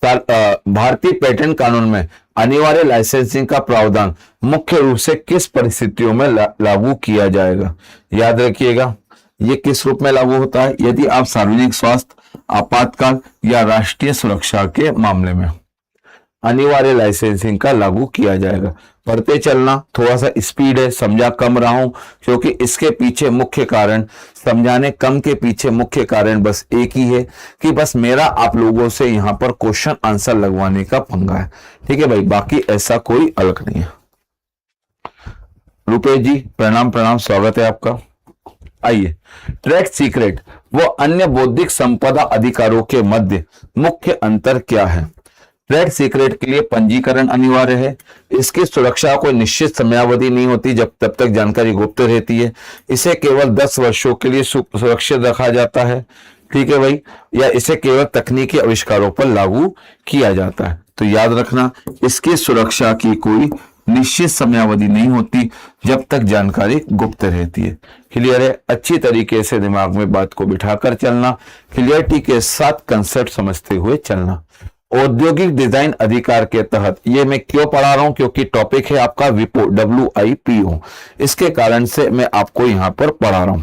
[SPEAKER 1] भारतीय पेटेंट कानून में अनिवार्य लाइसेंसिंग का प्रावधान मुख्य रूप से किस परिस्थितियों में लागू किया जाएगा? याद रखिएगा, ये किस रूप में लागू होता है? यदि आप सार्वजनिक स्वास्थ्य, आपातकाल या राष्ट्रीय सुरक्षा के मामले में अनिवार्य लाइसेंसिंग का लागू किया जाएगा। पढ़ते चलना, थोड़ा सा स्पीड है, समझा कम रहा हूं क्योंकि इसके पीछे मुख्य कारण, समझाने कम के पीछे मुख्य कारण बस एक ही है कि बस मेरा आप लोगों से यहां पर क्वेश्चन आंसर लगवाने का पंगा है। ठीक है भाई, बाकी ऐसा कोई अलग नहीं है। रुपेश जी प्रणाम प्रणाम, स्वागत है आपका। आइए, ट्रेड सीक्रेट व अन्य बौद्धिक संपदा अधिकारों के मध्य मुख्य अंतर क्या है? ट्रेड सीक्रेट के लिए पंजीकरण अनिवार्य है। इसकी सुरक्षा कोई निश्चित समयावधि नहीं होती, जब तब तक जानकारी गुप्त रहती है। इसे केवल 10 वर्षों के लिए सुरक्षित रखा जाता है। ठीक है भाई, या इसे केवल तकनीकी आविष्कारों पर लागू किया जाता है। तो याद रखना, इसकी सुरक्षा की कोई निश्चित समयावधि नहीं होती जब तक जानकारी गुप्त रहती है। क्लियर है? अच्छी तरीके से दिमाग में बात को बिठाकर चलना, क्लियरिटी के साथ कंसेप्ट समझते हुए चलना। औद्योगिक डिजाइन अधिकार के तहत, ये मैं क्यों पढ़ा रहा हूं? क्योंकि टॉपिक है आपका विपो, WIPO, इसके कारण से मैं आपको यहां पर पढ़ा रहा हूं।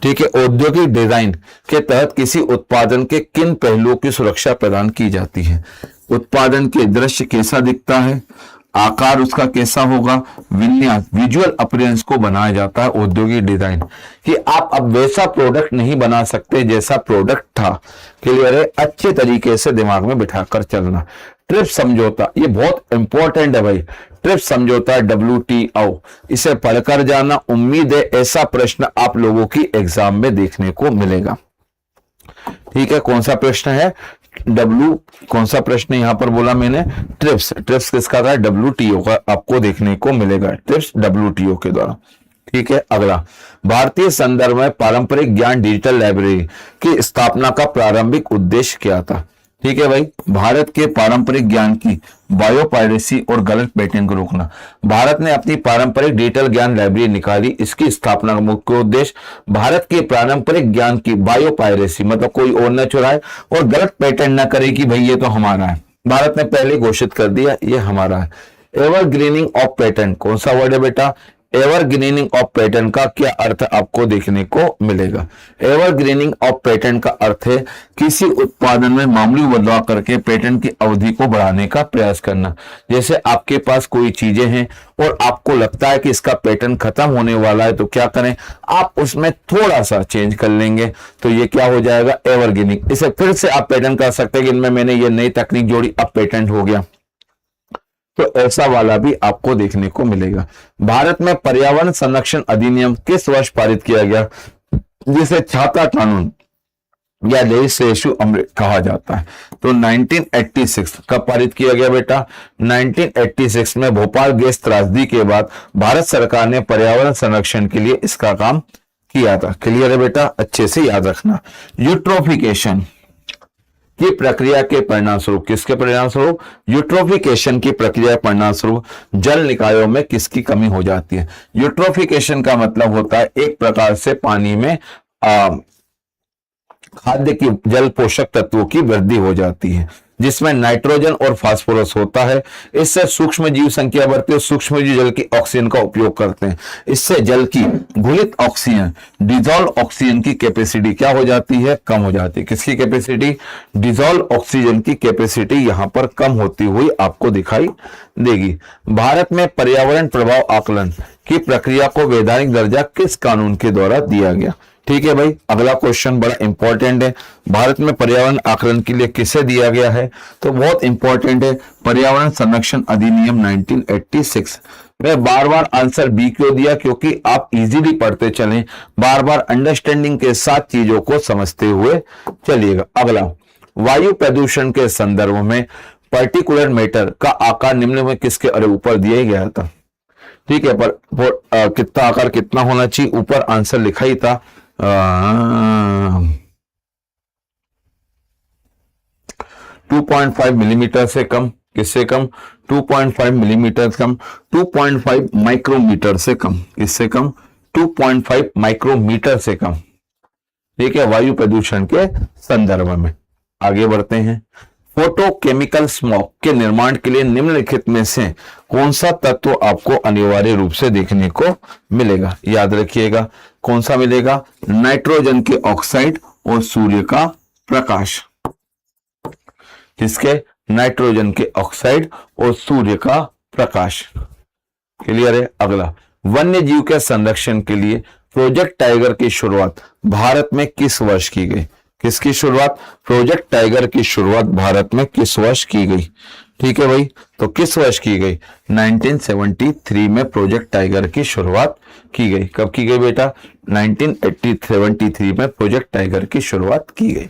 [SPEAKER 1] ठीक है, औद्योगिक डिजाइन के तहत किसी उत्पादन के किन पहलुओं की सुरक्षा प्रदान की जाती है? उत्पादन के दृश्य कैसा दिखता है, आकार उसका कैसा होगा, विन्यास, विजुअल अपीयरेंस को बनाया जाता है औद्योगिक डिजाइन, कि आप अब वैसा प्रोडक्ट नहीं बना सकते जैसा प्रोडक्ट था। क्लियर है? अच्छे तरीके से दिमाग में बिठाकर चलना। ट्रिप्स समझौता, ये बहुत इंपॉर्टेंट है भाई। ट्रिप्स समझौता WTO, इसे पढ़कर जाना। उम्मीद है ऐसा प्रश्न आप लोगों की एग्जाम में देखने को मिलेगा। ठीक है, कौन सा प्रश्न है? कौन सा प्रश्न यहां पर बोला मैंने? ट्रिप्स। ट्रिप्स किसका था? WTO का आपको देखने को मिलेगा, ट्रिप्स WTO के द्वारा। ठीक है, अगला, भारतीय संदर्भ में पारंपरिक ज्ञान डिजिटल लाइब्रेरी की स्थापना का प्रारंभिक उद्देश्य क्या था? ठीक है भाई, भारत के पारंपरिक ज्ञान की बायोपायरेसी और गलत पैटर्न को रोकना। भारत ने अपनी पारंपरिक डिजिटल ज्ञान लाइब्रेरी निकाली। इसकी स्थापना का मुख्य उद्देश्य भारत के पारंपरिक ज्ञान की बायोपायरेसी, मतलब कोई और न चुराए और गलत पैटर्न न करे कि भाई ये तो हमारा है। भारत ने पहले घोषित कर दिया ये हमारा है। एवरग्रीनिंग ऑफ पैटर्न, कौन सा वर्ड है बेटा? एवरग्रीनिंग ऑफ पैटर्न का क्या अर्थ आपको देखने को मिलेगा? एवरग्रीनिंग ऑफ पैटर्न का अर्थ है किसी उत्पादन में मामूली बदलाव करके पैटर्न की अवधि को बढ़ाने का प्रयास करना। जैसे आपके पास कोई चीजें हैं और आपको लगता है कि इसका पैटर्न खत्म होने वाला है, तो क्या करें? आप उसमें थोड़ा सा चेंज कर लेंगे, तो ये क्या हो जाएगा? एवरग्रीनिंग। इसे फिर से आप पैटर्न कर सकते हैं कि इनमें मैंने ये नई तकनीक जोड़ी, अब पैटर्न हो गया, तो ऐसा वाला भी आपको देखने को मिलेगा। भारत में पर्यावरण संरक्षण अधिनियम किस वर्ष पारित किया गया, जिसे छाता कानून या लेजिस्लेटिव अमृत कहा जाता है? तो 1986 कब पारित किया गया बेटा? 1986 में भोपाल गैस त्रासदी के बाद भारत सरकार ने पर्यावरण संरक्षण के लिए इसका काम किया था। क्लियर है बेटा? अच्छे से याद रखना। यूट्रोफिकेशन की प्रक्रिया के परिणाम स्वरूप, किसके परिणाम स्वरूप? यूट्रोफिकेशन की प्रक्रिया के परिणाम स्वरूप जल निकायों में किसकी कमी हो जाती है? यूट्रोफिकेशन का मतलब होता है एक प्रकार से पानी में खाद्य की, जल पोषक तत्वों की वृद्धि हो जाती है, जिसमें नाइट्रोजन और फास्फोरस होता है। इससे सूक्ष्म जीव संख्या बढ़ती है। सूक्ष्म जीव जल की ऑक्सीजन का उपयोग करते हैं। इससे जल की घुलित ऑक्सीजन, डिजॉल्व ऑक्सीजन की कैपेसिटी क्या हो जाती है? कम हो जाती है। किसकी कैपेसिटी? डिजॉल्व ऑक्सीजन की कैपेसिटी यहां पर कम होती हुई आपको दिखाई देगी। भारत में पर्यावरण प्रभाव आकलन की प्रक्रिया को वैधानिक दर्जा किस कानून के द्वारा दिया गया? ठीक है भाई, अगला क्वेश्चन बड़ा इंपॉर्टेंट है। भारत में पर्यावरण आकलन के लिए किसे दिया गया है? तो बहुत इंपॉर्टेंट है, पर्यावरण संरक्षण अधिनियम 1986। मैं बार बार आंसर बी क्यों दिया? क्योंकि आप इजीली पढ़ते चलें, बार बार अंडरस्टैंडिंग के साथ चीजों को समझते हुए चलिएगा। अगला, वायु प्रदूषण के संदर्भ में पर्टिकुलर मैटर का आकार निम्न में किसके ऊपर दिया गया था? ठीक है, पर कितना आकार कितना होना चाहिए? ऊपर आंसर लिखा ही था, 2.5 मिलीमीटर से कम। किससे कम? 2.5 मिलीमीटर कम। 2.5 माइक्रोमीटर से कम। इससे कम? 2.5 माइक्रोमीटर से कम। ठीक है, वायु प्रदूषण के संदर्भ में। आगे बढ़ते हैं। फोटोकेमिकल स्मॉग के निर्माण के लिए निम्नलिखित में से कौन सा तत्व आपको अनिवार्य रूप से देखने को मिलेगा? याद रखिएगा, कौन सा मिलेगा? नाइट्रोजन के ऑक्साइड और सूर्य का प्रकाश। किसके? नाइट्रोजन के ऑक्साइड और सूर्य का प्रकाश। क्लियर है? अगला, वन्य जीव के संरक्षण के लिए प्रोजेक्ट टाइगर की शुरुआत भारत में किस वर्ष की गई? किसकी शुरुआत? प्रोजेक्ट टाइगर की शुरुआत भारत में किस वर्ष की गई? ठीक है भाई, तो किस वर्ष की गई? 1973 में प्रोजेक्ट टाइगर की शुरुआत की गई। कब की गई बेटा? 1973 में प्रोजेक्ट टाइगर की शुरुआत की गई।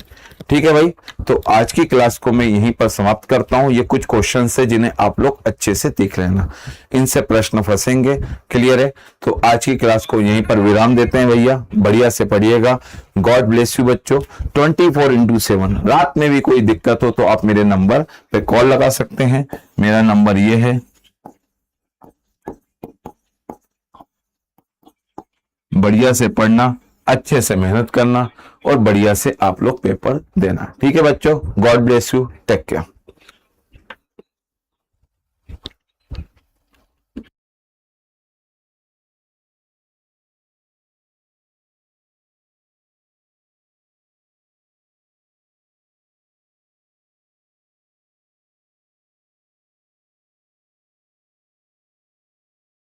[SPEAKER 1] ठीक है भाई, तो आज की क्लास को मैं यहीं पर समाप्त करता हूं। ये कुछ क्वेश्चन है जिन्हें आप लोग अच्छे से देख लेना, इनसे प्रश्न फंसेंगे। क्लियर है? तो आज की क्लास को यहीं पर विराम देते हैं भैया। बढ़िया से पढ़िएगा। गॉड ब्लेस यू बच्चों। 24/7 रात में भी कोई दिक्कत हो तो आप मेरे नंबर पे कॉल लगा सकते हैं। मेरा नंबर ये है। बढ़िया से पढ़ना, अच्छे से मेहनत करना और बढ़िया से आप लोग पेपर देना। ठीक है बच्चों, God bless you, take care.